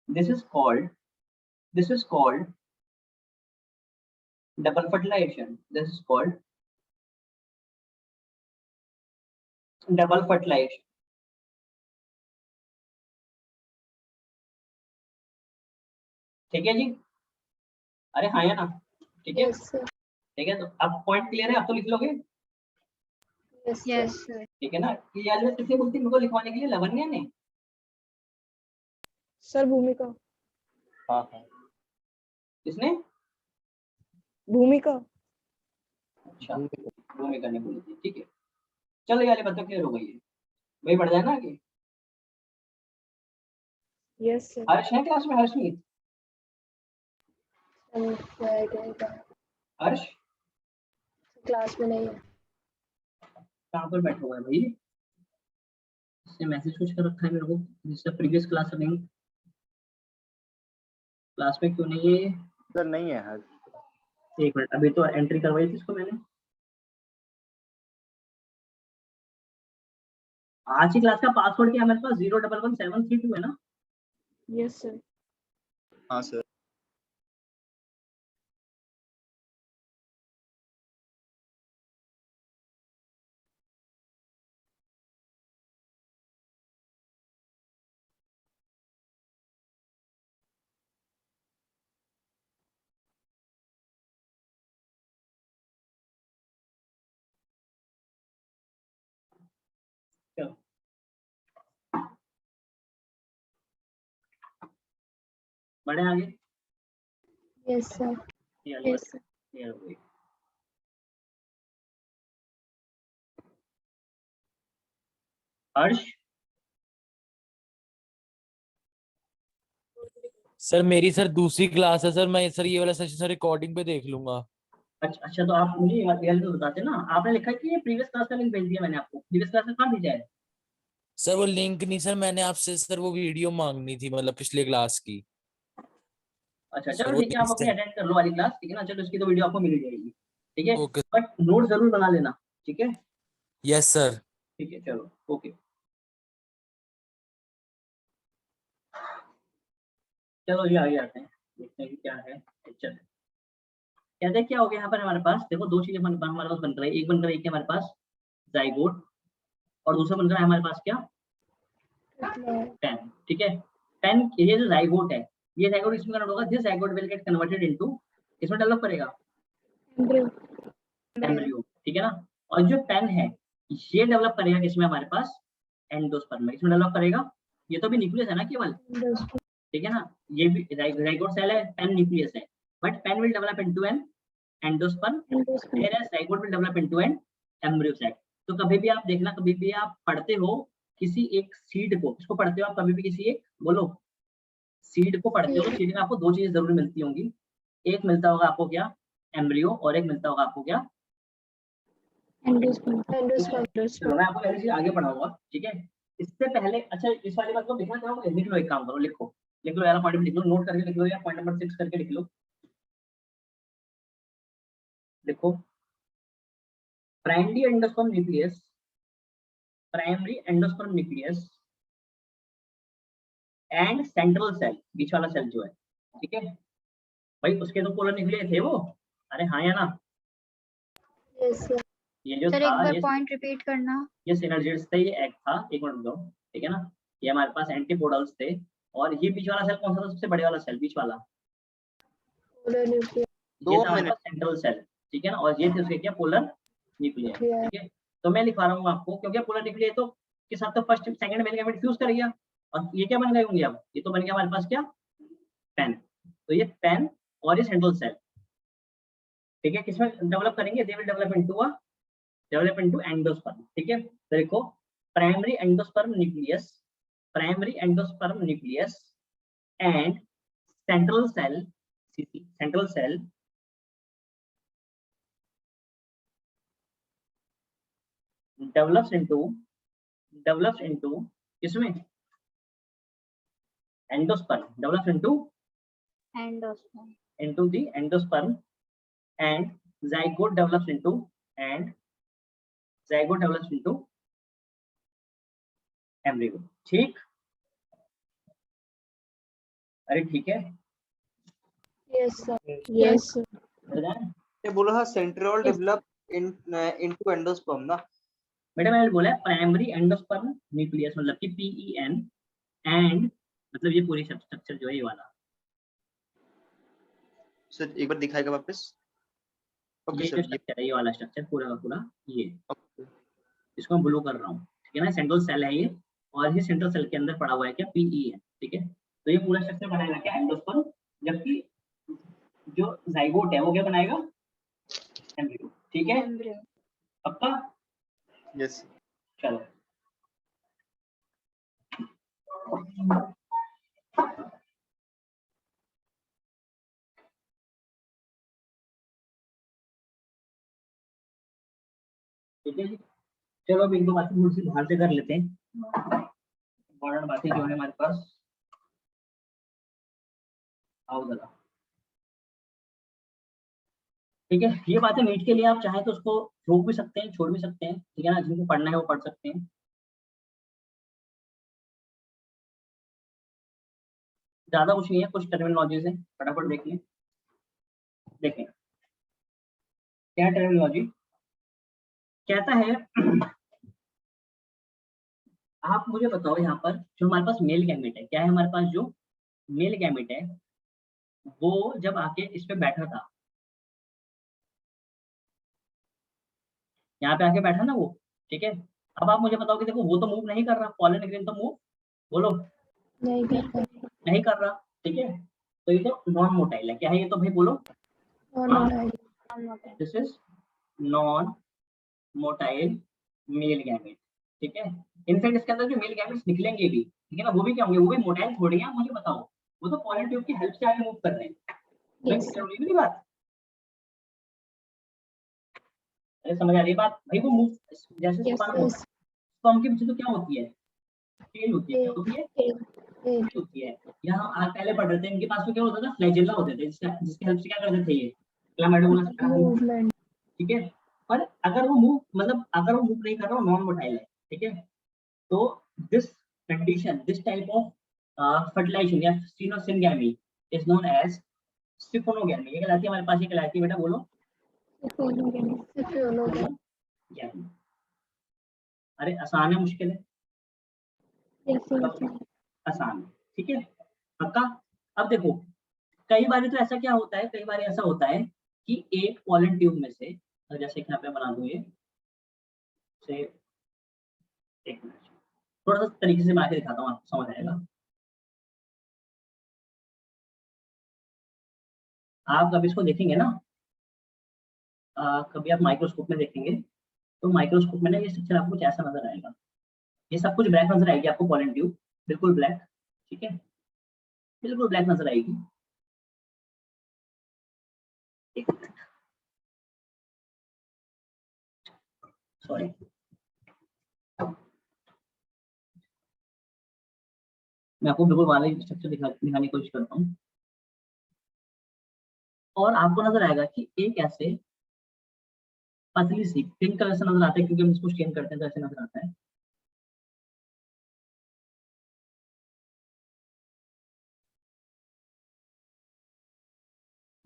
this is called double fertilization. ठीक है जी, अरे हाँ या ना, ठीक है. Yes, sir. ठीक है, तो अब पॉइंट क्लियर है, अब तो लिख लोगे. Yes, ठीक है ना. कि यार मैं किसने बोलती मेरे को लिखवाने के लिए, लवन्या ने. सर भूमिका. हाँ किसने, भूमिका. अच्छा भूमिका ने बोली थी, ठीक है. चलो यार ये बात तो क्लियर हो गई है. वही बढ़ जाए ना आगे. Yes sir. हर्ष है क्लास में, हर्षमीत, हर्ष क्लास में नहीं है. कहाँ पर बैठा हुआ है भाई, इसने मैसेज कुछ कर रखा है मेरे को, जिससे प्रीवियस क्लास नहीं, क्लास में क्यों नहीं है. सर नहीं है. एक मिनट, अभी तो एंट्री करवाई थी इसको मैंने. आज की क्लास का पासवर्ड क्या है मेरे पास, 011732 है ना. Yes sir. हाँ सर. चलो बढ़े आगे. Yes, sir. ये वाली Yes, बात sir. क्लियर हो गई. हर्ष सर मेरी सर दूसरी क्लास है सर, मैं सर ये वाला सेशन सर रिकॉर्डिंग पे देख लूंगा। अच्छा अच्छा, तो आप मुझे रियल तो बताते ना, आपने लिखा है कि ये प्रीवियस क्लास का लिंक भेज दिया मैंने आपको, प्रीवियस क्लास में कहाँ भेजा है? सर वो लिंक नहीं सर, मैंने आपसे सर वो वीडियो मांगनी थी, मतलब पिछले क्लास की। अच्छा सर चलो वो ठीक है, आप अपनी अटेंड कर लो वाली क्लास, ठीक है ना, चलो इसकी तो वीडियो आपको मिल जाएगी, ठीक है, ओके। बट नोट जरूर बना लेना, ठीक है। Yes sir. ठीक है चलो ओके। चलो ये आगे आते हैं, देखते हैं कि क्या है। चल कहते हैं क्या हो गया यहाँ पर हमारे पास, देखो दो चीजें हमारे पास बन रही है, एक बन रही है हमारे पास जाइगोट, और दूसरा बन रहा है हमारे पास क्या, पेन, ठीक है। पेन, ये जो जाइगोट है, ये जाइगोट इसमें कन्वर्ट होगा, this zygote will get converted into, इसमें डेवलप करेगा एम्ब्रियो, ठीक है ना। और जो पेन है ये डेवलप करेगा किसमें, हमारे पास एंडोस्पर्म में, इसमें डेवलप करेगा। ये तो भी न्यूक्लियस है ना केवल, ठीक है ना, ये भी जाइगोट सेल है, पेन न्यूक्लियस है, but PEN will develop into an endosperm, whereas zygote will develop into an embryo cell. तो कभी भी आप देखना, कभी भी आप पढ़ते हो किसी एक सीड को, इसको पढ़ते हो आप कभी भी किसी एक, बोलो सीड को पढ़ते हो, सीड में आपको दो चीजें जरूर मिलती होंगी, एक मिलता होगा आपको क्या, एम्ब्रियो, और एक मिलता होगा आपको क्या, चलो मैं आपको पहले चीज आगे पढ़ाऊंगा, ठीक है। इससे पहले अच्छा इस वाली बात को लिखना चाहोगे, लिख लो, एक काम करो, लिख लो यार, पॉइंट लिख लो, नोट करके लिख लो, या पॉइंट नंबर 6 करके लिख लो, देखो primary endosperm nucleus, primary endosperm nucleus and central cell, बीच वाला सेल जो है, ठीक है भाई, उसके तो पोलर न्यूक्लियस थे वो, अरे हाँ या ना, ये जो सर था एक बार ये, पॉइंट रिपीट करना। ये सिनर्जिड्स थे, ये एक था, एक मिनट दो, ठीक है ना, ये हमारे पास एंटीपोडल्स थे, और ये बीच वाला सेल कौन सा था, सबसे बड़े वाला सेल, बीच वाला, ये दो था हमारे मिनट पास सेंट्रल सेल, ठीक है ना, और ये थे उसके क्या, पोलर न्यूक्लियस, ठीक है। तो मैं लिखा रहा हूँ आपको, क्योंकि पोलर न्यूक्लियस तो के साथ तो first second male gamete fuse कर गया, और ये क्या बन गए होंगे, अब ये तो बन गया हमारे पास क्या, पेन, तो ये पेन और ये सेंट्रल सेल, ठीक है, किसमें डेवलप करेंगे, they will develop into endosperm, ठीक है। तो देखो primary endosperm nucleus, primary endosperm nucleus and central cell, central cell develops into किसमें, endosperm, develops into the endosperm, and zygote develops into embryo, ठीक, अरे ठीक है, यस ये बोला था सेंट्रियोल डेवलप इनटू एंडोस्पर्म ना। बेटा मैंने बोला प्राइमरी एंडोस्पर्म न्यूक्लियस, मतलब कि PEN, एंड मतलब ये पूरी स्ट्रक्चर जो है ये वाला, सर एक बार दिखाएगा वापस। ओके ये सर, जो ये स्ट्रक्चर है, ये वाला स्ट्रक्चर पूरा का पूरा, ये okay. इसको मैं ब्लू कर रहा हूँ, ठीक है ना, सेंट्रल सेल है ये, और ये सेंट्रल सेल के अंदर पड़ा हुआ है क्या, PEN, ठीक है। तो ये पूरा स्ट्रक्चर बनाएगा क्या, एंडोस्पर्म, जबकि जो जाइगोट है वो क्या बनाएगा, एम्ब्रियो, ठीक है, पक्का, यस चलो ठीक है जी। चलो अब एक दो बातें थोड़ी सी बाहर से कर लेते हैं, इंपॉर्टेंट बातें जो है हमारे पास, आओ जरा, ठीक है। ये बातें नीट के लिए आप चाहें तो उसको रोक भी सकते हैं, छोड़ भी सकते हैं, ठीक है ना, जिनको पढ़ना है वो पढ़ सकते हैं, ज्यादा कुछ नहीं है, कुछ टर्मिनोलॉजीज है, फटाफट देख लें, देखें क्या टर्मिनोलॉजी कहता है। आप मुझे बताओ यहाँ पर जो हमारे पास मेल गैमेट है, क्या है हमारे पास, जो मेल गैमेट है वो जब आके इस पे बैठा था, यहाँ पे आके बैठा ना वो, ठीक है। अब आप मुझे बताओ कि देखो वो तो मूव नहीं कर रहा, पॉलन ग्रेन तो मूव, बोलो नहीं कर रहा, ठीक है, तो ये तो नॉन मोटाइल है, क्या है ये, तो भाई बोलो, this is non motile male gamete, ठीक है। इनफैक्ट इसके अंदर जो मेल गैमेट्स निकलेंगे भी, ठीक है ना, वो भी क्या होंगे, वो भी मोटाइल थोड़ी है, मुझे बताओ, वो तो पॉलन ट्यूब की हेल्प से आगे मूव कर रहे हैं। Yes. मेरी बात अरे समझ आ रही है बात भाई, वो मूव जैसे Yes, स्पर्म yes. स्पर्म के पीछे तो क्या होती है, टेल होती है, क्या होती है, Tail. टेल होती है। यहाँ आप पहले पढ़ रहे थे, इनके पास तो क्या होता था, फ्लैजेला होते थे, जिसकी हेल्प से क्या करते थे ये क्लामाइडोमोनास Movement. ठीक है। पर अगर वो मूव मतलब अगर वो मूव नहीं कर रहा हो, नॉन मोटाइल है, ठीक है, तो this condition, this type of fertilization या सिनोसिनगैमी इज नोन एज सिफोनोगैमी। ये कहलाती है हमारे पास, ये कहलाती है बेटा, बोलो Syphonogamy. Syphonogamy. सिफोनोगैमी। अरे आसान है मुश्किल है? Yes, yes. आसान है, ठीक है, पक्का। अब देखो, कई बार तो ऐसा क्या होता है, कई बार ऐसा होता है कि एक पॉलन ट्यूब में से, जैसे कि यहाँ पे बना दूं ये से, एक मिनट थोड़ा सा तरीके से मैं आके दिखाता हूँ, आपको समझ आएगा। आप कभी इसको देखेंगे ना, कभी आप माइक्रोस्कोप में देखेंगे, तो माइक्रोस्कोप में ना ये स्ट्रक्चर आपको कुछ ऐसा नजर आएगा, ये सब कुछ ब्लैक नजर आएगी आपको, पॉलन ट्यूब बिल्कुल ब्लैक, ठीक है, बिल्कुल ब्लैक नजर आएगी। सॉरी, मैं आपको बिल्कुल वाले स्ट्रक्चर दिखाने की कोशिश करता हूँ, और आपको नजर आएगा कि एक ऐसे पतली सी पिंक कलर से नजर आता है, क्योंकि हम इसको स्टेन करते हैं तो ऐसे नजर आता है।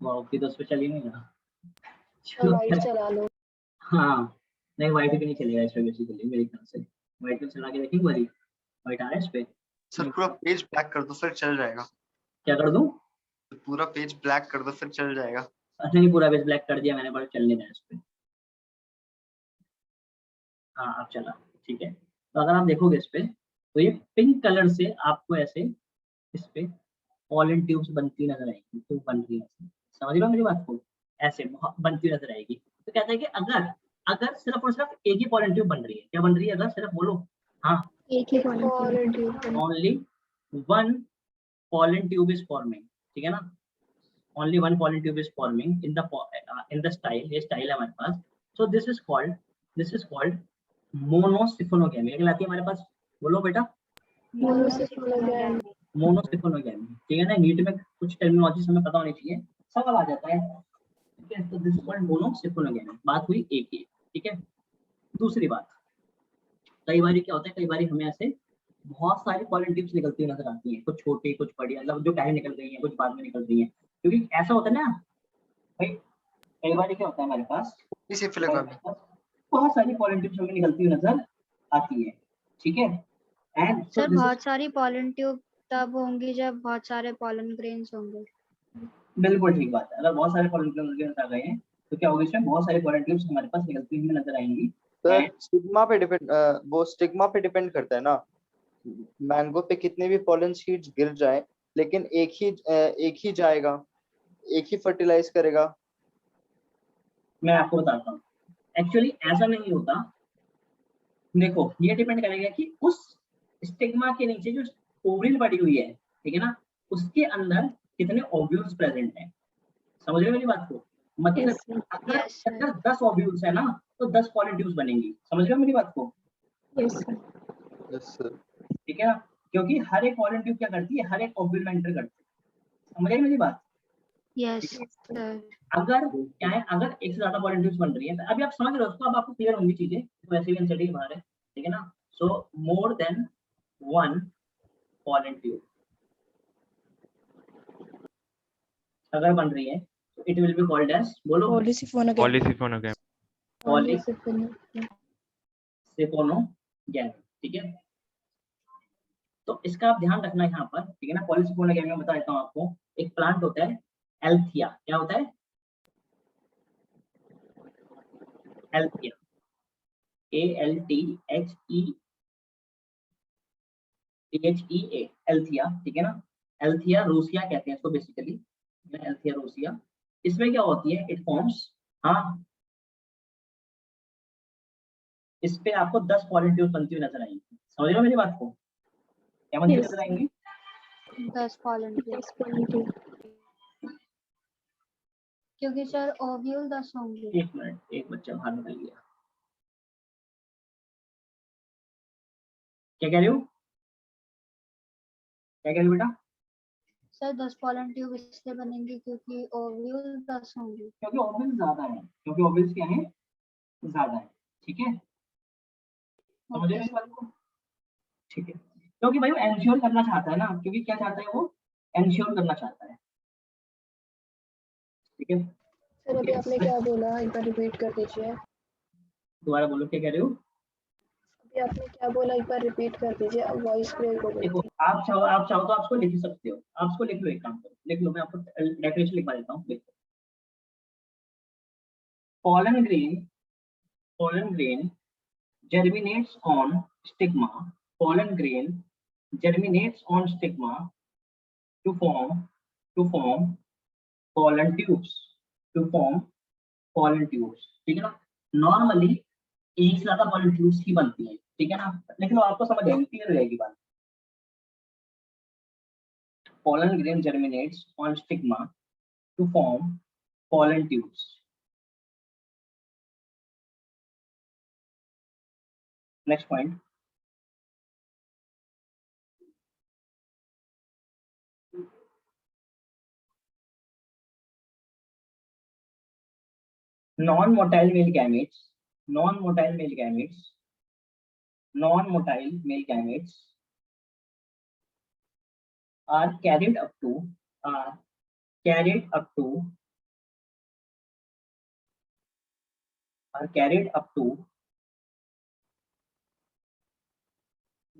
वाह, तो उस पे चली नहीं ना। White चला लो. हाँ, नहीं व्हाइट भी नहीं चलेगा इस पे बेसिकली, मेरे ख्याल से व्हाइट को चला के देखेंगे, वाली व्हाइट आ रहा है इस पे। सर पूरा पेज ब्लैक कर दो फिर चल जाएगा। क्या कर दूं? पूरा पेज ब्लैक कर दो फिर चल जाएगा। अच्छा नहीं, पूरा बेस ब्लैक कर दिया मैंने, पर चलने देना इस पे। हाँ अब चला, ठीक है। तो अगर आप देखोगे इस पे, तो ये पिंक कलर से आपको ऐसे इस पे पॉलन ट्यूब्स बनती नजर आएगी, तो बन रही है, समझ रहे हो मेरी बात को, ऐसे बनती नजर आएगी। तो कहते हैं कि अगर अगर सिर्फ और सिर्फ एक ही पॉलन ट्यूब बन रही है, क्या बन रही है, अगर सिर्फ बोलो, हाँ, एक ही pollen tube. Only one pollen tube is forming, ठीक है ना, only one pollen tube is forming in the style, ये style है हमारे पास। so this is called मोनोसिफोनोगैमी। ये कहलाती है हमारे पास, बोलो बेटा, Monosyphonogamy. मोनोसिफोनोगैमी, ठीक है ना। नीट में कुछ टर्मिनोलॉजी हमें पता होनी चाहिए, सवाल आ जाता है, ठीक है। तो दिस इज कॉल्ड मोनोसिफोनोगैमी, बात हुई एक ही, ठीक है। दूसरी बात, कई बार क्या होता है, कई बार हमें ऐसे बहुत सारी पॉलन ट्यूब्स निकलती हुई नजर आती हैं, कुछ छोटी कुछ बड़ी, मतलब जो पहले निकल गई हैं, कुछ बाद में निकल रही हैं, क्योंकि ऐसा होता है ना भाई, कई बार क्या होता है हमारे पास, बहुत सारी पॉलन ट्यूब्स हमें निकलती हुई नजर आती है, ठीक है। एंड सर बहुत सारी पॉलन ट्यूब तब होंगी जब बहुत सारे पॉलन ग्रेन्स होंगे। बिल्कुल ठीक बात है, अगर बहुत सारे पॉलन ट्यूब्स नजर आ गए हैं तो क्या होगा, इसमें बहुत सारी पॉलन ट्यूब्स हमारे पास निकलती हुई नजर आएंगी। सर स्टिग्मा पे डिपेंड, वो स्टिग्मा पे डिपेंड करता है ना, मैंगो पे कितने भी पॉलन सीड्स गिर जाए लेकिन एक ही जाएगा, एक ही फर्टिलाइज करेगा। मैं आपको बताता हूँ, एक्चुअली ऐसा नहीं होता। देखो ये डिपेंड करेगा कि उस स्टिग्मा के नीचे जो ओवरिल पड़ी हुई है, ठीक है ना, उसके अंदर कितने ओव्यूल्स प्रेजेंट हैं, समझ रहे हो मेरी बात को, मतलब अगर 10 ओव्यूल्स है ना, तो 10 पॉलन ट्यूब्स बनेंगी, समझ रहे हो मेरी बात को, ठीक है ना, क्योंकि हर एक पॉलन ट्यूब क्या करती है, हर एक ओव्यूल में एंटर करती है, समझ रहे मेरी बात। यस अगर क्या है, अगर एक से ज्यादा पॉलन ट्यूब्स बन रही है, तो अभी आप समझ रहे हो उसको, अब आपको क्लियर होंगी चीजें, तो वैसे भी एनसीईआरटी बाहर है, ठीक है ना। So more than one pollen tube अगर बन रही है, तो it will be called as, बोलो, पॉलीसिफोनोगैमी। सिफोनोगैमी, ठीक है। तो इसका आप ध्यान रखना यहाँ पर, ठीक है ना। पॉलीसिफोनोगैमी में बता देता हूँ आपको, एक प्लांट होता है एल्थिया, क्या होता है, एल्थिया, ALTHEA, एल्थिया, ठीक है ना। एल्थिया रोसिया कहते हैं इसको बेसिकली, एल्थिया रोसिया। इसमें क्या होती है, इट फॉर्म्स, हाँ इस पे आपको 10 पॉलन ट्यूब बनती हुई नजर आएंगी। समझ रहे हो मेरी बात को? क्या बनती हुई Yes. नजर आएंगी? 10 पॉलन ट्यूब, 10 pollen tube. क्योंकि सर ओव्यूल 10 होंगे। एक मिनट, एक बच्चा बाहर निकल गया। क्या कह रहे हो? क्या कह रहे हो बेटा? सर 10 पॉलन ट्यूब इसलिए बनेंगे क्योंकि ओव्यूल 10 होंगे। क्योंकि ओवल्स ज्यादा है, क्योंकि ओवल्स क्या है, ज्यादा है। ठीक है, समझ रहे हो ओके इस बात को? ठीक है, क्योंकि भाई वो एंश्योर करना चाहता है ना, क्योंकि क्या चाहता है वो, एंश्योर करना चाहता है। ठीक है, सर अभी आपने क्या बोला, एक बार रिपीट कर दीजिए। दोबारा बोलो, क्या कह रहे हो? अभी आपने क्या बोला, एक बार रिपीट कर दीजिए, अब वॉइस ब्रेक हो गई देखो, थी। आप चाहो तो आप उसको लिख ही सकते हो। आप उसको लिख लो, एक काम करो, लिख लो, मैं आपको डेफिनेशन लिखवा देता हूँ। देखो, pollen grain germinates on stigma. Pollen grain germinates on stigma to form pollen tubes. To form pollen tubes. ठीक है ना? नॉर्मली एक से ज्यादा pollen tubes ही बनती है। ठीक है ना? लिख लो, आपको समझ आएगी, क्लियर हो जाएगी बात। Pollen grain germinates on stigma to form pollen tubes. Next point. Non-motile male gametes are carried up to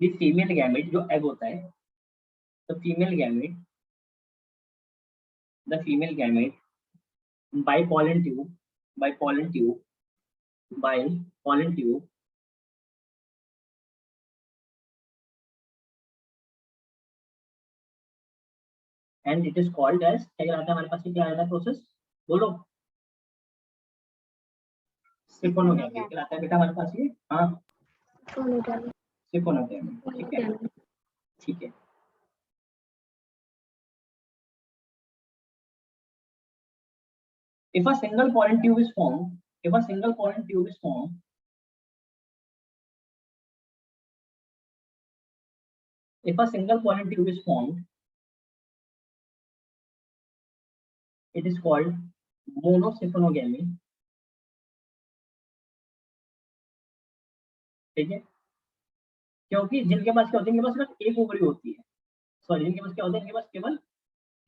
the female gamete, जो egg होता है, the female gamete by pollen tube and it is called as, क्या कहलाता है हमारे पास, क्या कहलाता है प्रोसेस, बोलो? सिफोनोगैमी कहलाता है बेटा हमारे पास ये। हाँ, Phonogamy. सिफोनोगैमी। ठीक है, Phonogamy. ठीक है। If a single pollen tube is formed, it is called monosyphonogamy. ठीक है, क्योंकि जिनके पास क्या होती है, इनके पास सिर्फ एक ओवरी होती है। सॉरी, जिनके पास क्या होता है, इनके पास केवल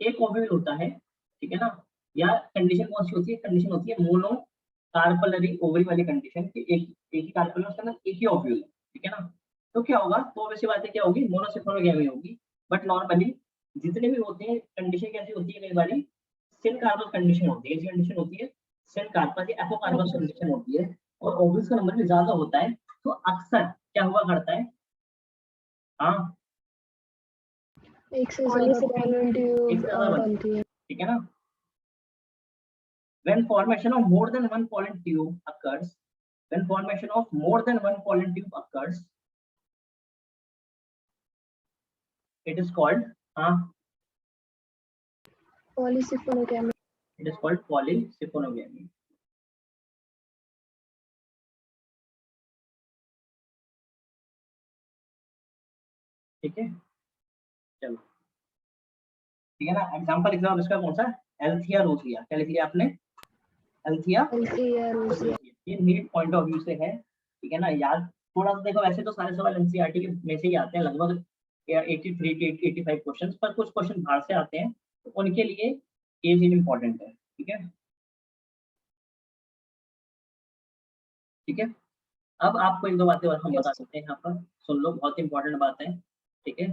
एक ओव्यूल होता है। ठीक है ना? या कंडीशन कौन सी होती है, कंडीशन होती है मोनो कार्पलरी ओवरी वाली कंडीशन, कि एक ही कार्पल है, उसके अंदर एक ही ओव्यूल है। ठीक है ना? तो क्या होगा, तो वैसी बात है, क्या होगी, मोनोसिफोनोगैमी होगी। बट नॉर्मली जितने भी होते हैं, कंडीशन कैसी होती है, कई बार सिन कार्बस कंडीशन होती है। ऐसी कंडीशन होती है सिन कार्बस या एपोकार्बस कंडीशन होती है, और ओव्यूल्स का नंबर भी ज्यादा होता है। तो अक्सर क्या हुआ करता है, हाँ, एक से ज्यादा pollen tube बनती है। ठीक है ना? When formation of more than one pollen tube occurs, it is called Polysiphonogamy. polysiphonogamy. ठीक है, चलो, ठीक है ना? एग्जांपल एग्जाम इसका कौन सा, एल्थिया रोजिया। क्या लिख लिया आपने? एल्थिया रोजिया। ये नीट पॉइंट ऑफ व्यू से है। ठीक है ना? याद थोड़ा सा देखो, वैसे तो सारे सवाल एनसीईआरटी के में से ही आते हैं, लगभग 83 to 85 क्वेश्चंस, पर कुछ क्वेश्चन बाहर से आते हैं, तो उनके लिए ये चीज इंपॉर्टेंट है। ठीक है, ठीक है। अब आपको एक दो बातें और हम बता सकते हैं, यहाँ पर सुन लो, बहुत इंपॉर्टेंट बात है। ठीक है,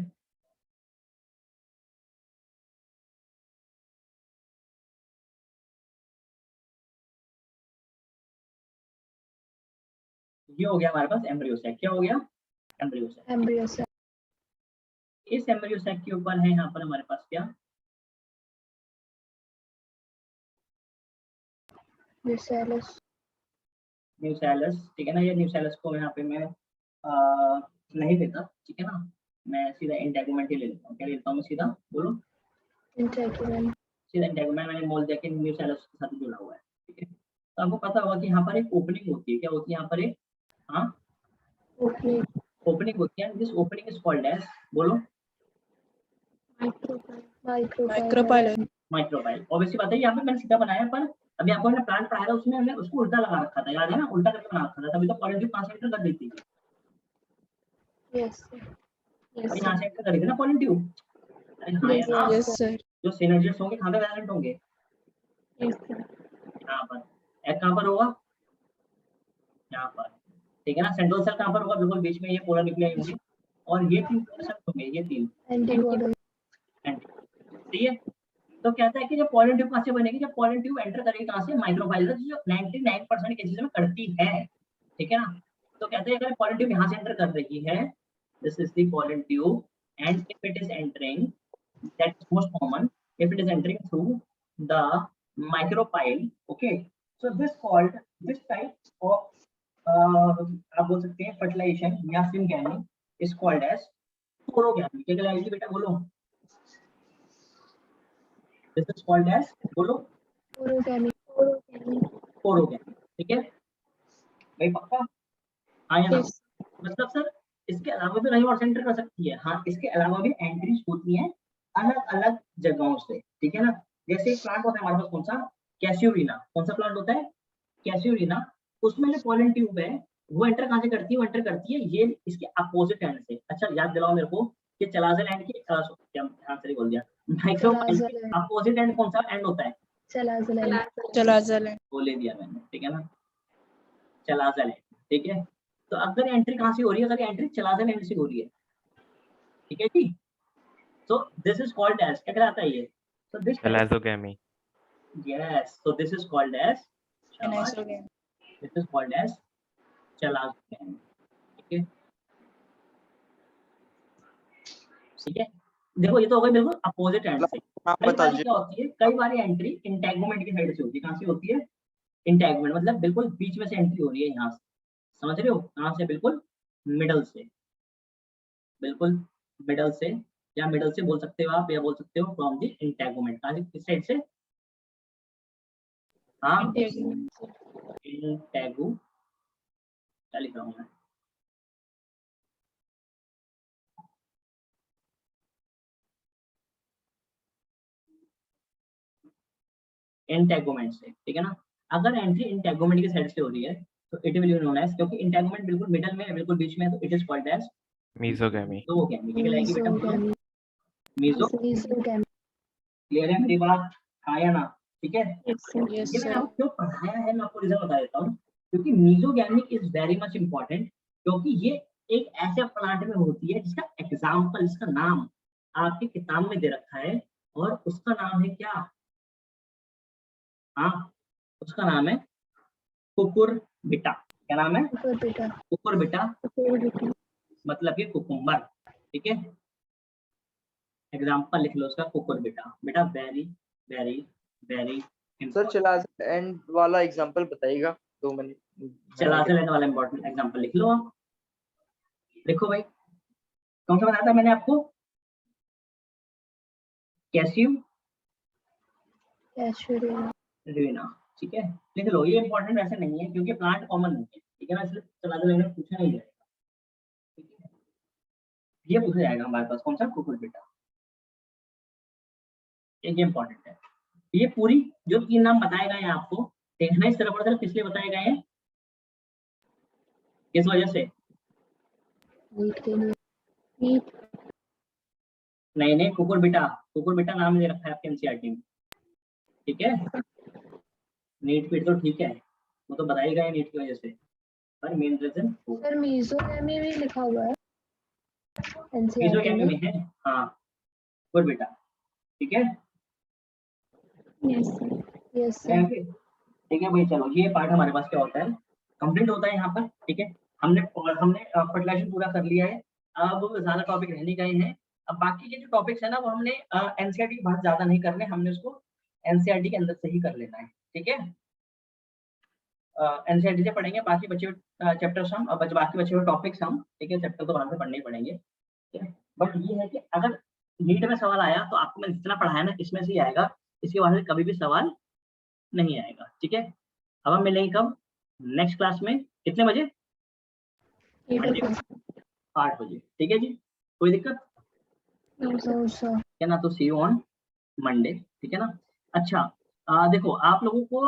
ये हो गया हमारे पास एम्ब्रियो सैक। क्या हो गया? Embryo sac. Embryo sac. इस एम्ब्रियो सैक के ऊपर है यहाँ पर हमारे पास क्या, Chrysalis. न्यूसेलस, ठीक है ना, ये न्यूसेलस को यहाँ पे मैं नहीं लेता, ठीक है ना, मैं सीधा इंटेगुमेंट ही ले लेता हूँ। क्या लेता हूँ मैं सीधा, बोलो इंटेगुमेंट। सीधा इंटेगुमेंट, मैंने बोल दिया कि न्यूसेलस के साथ जुड़ा हुआ है, ठीक है। तो आपको पता होगा कि यहाँ पर एक ओपनिंग होती है, क्या होती है यहाँ पर एक, हाँ ओपनिंग। ओपनिंग होती है, this opening is called as, बोलो माइक्रोपाइलर। माइक्रोपाइल। ऑब्वियसली बात है, यहाँ पे मैंने सीधा बनाया, पर अभी आपको मैंने प्लांट पढ़ाया था उसमें हमने उसको उल्टा लगा रखा था, याद है ना, उल्टा करके बना रखा था, तभी तो पॉलन ट्यूब कहाँ से एंटर कर देती है, यस यस अभी यहाँ से एंटर करेगी ना पॉलन ट्यूब। अरे हाँ Yes, यार, यस सर। जो सिनर्जिस्ट होंगे कहाँ पे प्रेजेंट होंगे, यस सर। यहाँ पर। एग कहाँ पर होगा, यहाँ पर, ठीक है ना। सेंट्रल सेल कहाँ पर होगा, बिल्कुल बीच में, ये पोलर न्यूक्लियाई होंगे, और ये तीन सेल होंगे, ये तीन एंटीबॉडी। ठीक है। तो कहता है कि जब पॉलन ट्यूब कहाँ से बनेगी, जब पॉलन ट्यूब एंटर करेगी कहाँ से, माइक्रोफाइलर, जो 99% केसेस में करती है, ठीक है ना। तो कहते हैं अगर पॉलन ट्यूब यहाँ से एंटर कर रही है, this is the pollen tube, and if it is entering, that is most common, if it is entering through the micropyle, okay, so this called, this type of आप बोल सकते हैं fertilization या syngamy is called as porogamy। क्या कहलाएगी बेटा, बोलो, this is called as, बोलो पोरोगैमी। porogamy, ठीक है भाई, पक्का, हाँ या ना। यस। मतलब सर इसके अलावा भी कहीं और से एंटर कर सकती है, हाँ इसके अलावा भी एंट्रीज होती हैं अलग अलग जगहों से, ठीक है ना। जैसे एक प्लांट होता है हमारे पास, कौन सा, कैसियोरिना, कौन सा प्लांट होता है, कैसियोरिना, उसमें जो पॉलन ट्यूब है वो एंटर कहाँ से करती है, वो एंटर करती है ये इसके अपोजिट एंड से। अच्छा याद दिलाओ मेरे को कि चलाजल एंड के आंसर बोल दिया, माइक्रोपाइल के अपोजिट एंड कौन सा एंड होता है, चलाजल है। बोले दिया मैंने, ठीक है ना, चलाजल एंड, ठीक है। तो अगर एंट्री कहाँ से हो रही है, अगर एंट्री चलाजल एंड से हो रही है, ठीक है जी। So this is called as, क्या कहलाता है ये, so this Chalazogamy. yes, so this is called as anisogamy. this is called as chalazogamy, ठीक है, ठीक है। देखो ये तो हो गई बिल्कुल अपोजिट एंड से। आप कई बता बार दीजिए। क्या होती है, कई बार एंट्री इंटेगुमेंट की साइड से होती है, कहाँ से होती है, इंटेगुमेंट, मतलब बिल्कुल बीच में से एंट्री हो रही है यहाँ से, समझ रहे हो, कहाँ से, बिल्कुल मिडल से, बिल्कुल मिडल से, या मिडल से बोल सकते हो आप, या बोल सकते हो फ्रॉम द इंटेगुमेंट, कहाँ से, किस साइड से, हाँ इंटेगु, क्या लिख रहा हूँ मैं, इंटेगुमेंट से, ठीक है ना। अगर एंट्री इंटेगुमेंट की साइड से हो रही है तो it will be known as, क्योंकि इंटेगुमेंट बिल्कुल मिडल में है, बिल्कुल बीच में है, तो it is called as Mesogamy. Mesogamy. क्या कहलाएगी बेटा, बोलो मीजो। मीजोगैमी। क्लियर है मेरी बात, हाँ या ना, ठीक है। Yes sir. यस ये मैंने सर। आपको क्यों पढ़ाया है, मैं आपको रीजन बता देता हूँ, क्योंकि mesogamy is very much important, क्योंकि ये एक ऐसे प्लांट में होती है जिसका एग्जाम्पल, जिसका नाम आपकी किताब में दे रखा है, और उसका नाम है क्या, हाँ उसका नाम है कुकुरबिटा। क्या नाम है, बेटा। कुकुरबिटा, बेटा। मतलब ये कुकुम्बर, ठीक है। एग्जाम्पल लिख लो उसका, कुकुरबिटा, बेटा very very very sir chalazal end वाला एग्जांपल बताइएगा 2 मिनट। चलाजल एंड वाला इंपॉर्टेंट एग्जाम्पल लिख लो आप, लिखो भाई, कौन सा बताया था मैंने आपको, कैसियोरिना, ठीक है, लिख लो। ये इंपॉर्टेंट वैसे नहीं है क्योंकि प्लांट कॉमन नहीं है, ठीक है ना, इसलिए चलाजल एंड पूछा नहीं जाएगा, ठीक है, ये पूछा जाएगा हमारे पास, कौन सा, कुकुरबिटा, ये इंपॉर्टेंट है। ये पूरी जो 3 नाम बताए गए हैं आपको, देखना इस तरफ और किस लिए बताए गए हैं, किस वजह से, नहीं नहीं, कुकुरबिटा, कुकुरबिटा नाम दे रखा है आपके एनसीईआरटी में, ठीक है। नीट पीट तो ठीक है, वो तो बताई गए नीट की वजह से, पर मेन रीजन सर मीजोगैमी भी लिखा हुआ है मीजोगैमी में है, हाँ कुकुरबिटा, ठीक है। Yes sir. ठीक है भाई, चलो ये पार्ट हमारे पास क्या होता है, कंप्लीट होता है यहाँ पर, ठीक है। हमने फर्टिलाइजेशन पूरा कर लिया है, अब ज्यादा टॉपिक रह नहीं गए हैं। अब बाकी के जो टॉपिक्स है ना, वो हमने एनसीईआरटी की बात ज्यादा नहीं करने, हमने उसको एनसीईआरटी के अंदर से ही कर लेना है, ठीक है। एनसीईआरटी से पढ़ेंगे, बाकी बचे चैप्टर्स हम बाकी बचे हुए टॉपिक्स हम, ठीक है, चैप्टर तो बाहर से पढ़ने ही पड़ेंगे, ठीक है। बट ये है कि अगर नीट में सवाल आया तो आपको मैंने जितना पढ़ाया ना इसमें से ही आएगा, इसके बाद से कभी भी सवाल नहीं आएगा, ठीक है। अब हम मिलेंगे कब, नेक्स्ट क्लास में, कितने बजे? 8 बजे, ठीक है जी, कोई दिक्कत है ना? तो सी यू ऑन मंडे, ठीक है ना। अच्छा देखो आप लोगों को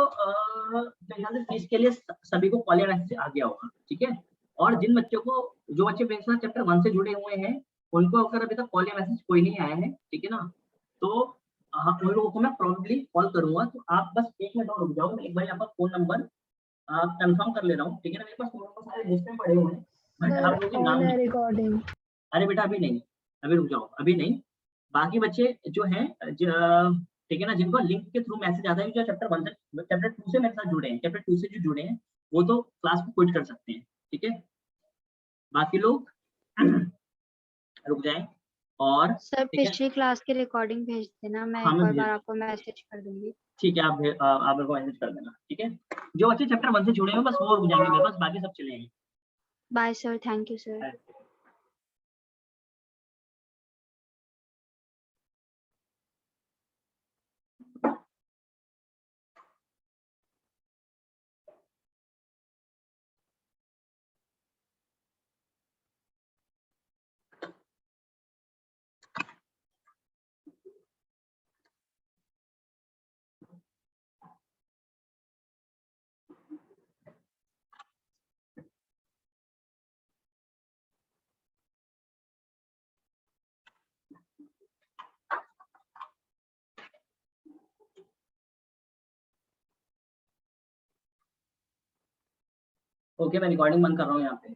मेरे ख्याल से फीस के लिए सभी को कॉल मैसेज आ गया होगा, ठीक है। और जिन बच्चों को, जो बच्चे मेरे साथ चैप्टर 1 से जुड़े हुए हैं उनको अगर अभी तक कॉल या मैसेज कोई नहीं आया है, ठीक है ना, तो उन लोगों को मैं प्रॉब्लली कॉल करूंगा। तो आप बस 1 मिनट और रुक जाओ, मैं एक बार आपका फोन नंबर कंफर्म कर ले रहा हूँ, ठीक है ना। मेरे पास फोन नंबर सारे लिस्ट में पड़े हुए हैं, बट आप लोगों के नाम नहीं। रिकॉर्डिंग। अरे बेटा अभी नहीं, अभी रुक जाओ, अभी नहीं। बाकी बच्चे जो हैं ठीक है ना, जिनको लिंक के थ्रू मैसेज आता है, जो चैप्टर 1 से चैप्टर 2 से मेरे साथ जुड़े हैं, चैप्टर 2 से जो जुड़े हैं वो तो क्लास को क्विट कर सकते हैं, ठीक है। बाकी लोग रुक जाएं। और सर ठीक है, पिछली क्लास की रिकॉर्डिंग भेज देना, मैं हाँ, एक मैं और भेज- बार आपको मैसेज कर दूंगी। ठीक है, आप मेरे को मैसेज कर देना, ठीक है। जो बच्चे चैप्टर 1 से जुड़े हैं बस वो रुक जाएंगे मेरे पास, बाकी सब चलेंगे। Bye sir, thank you sir. Okay, मैं रिकॉर्डिंग बंद कर रहा हूँ यहाँ पे।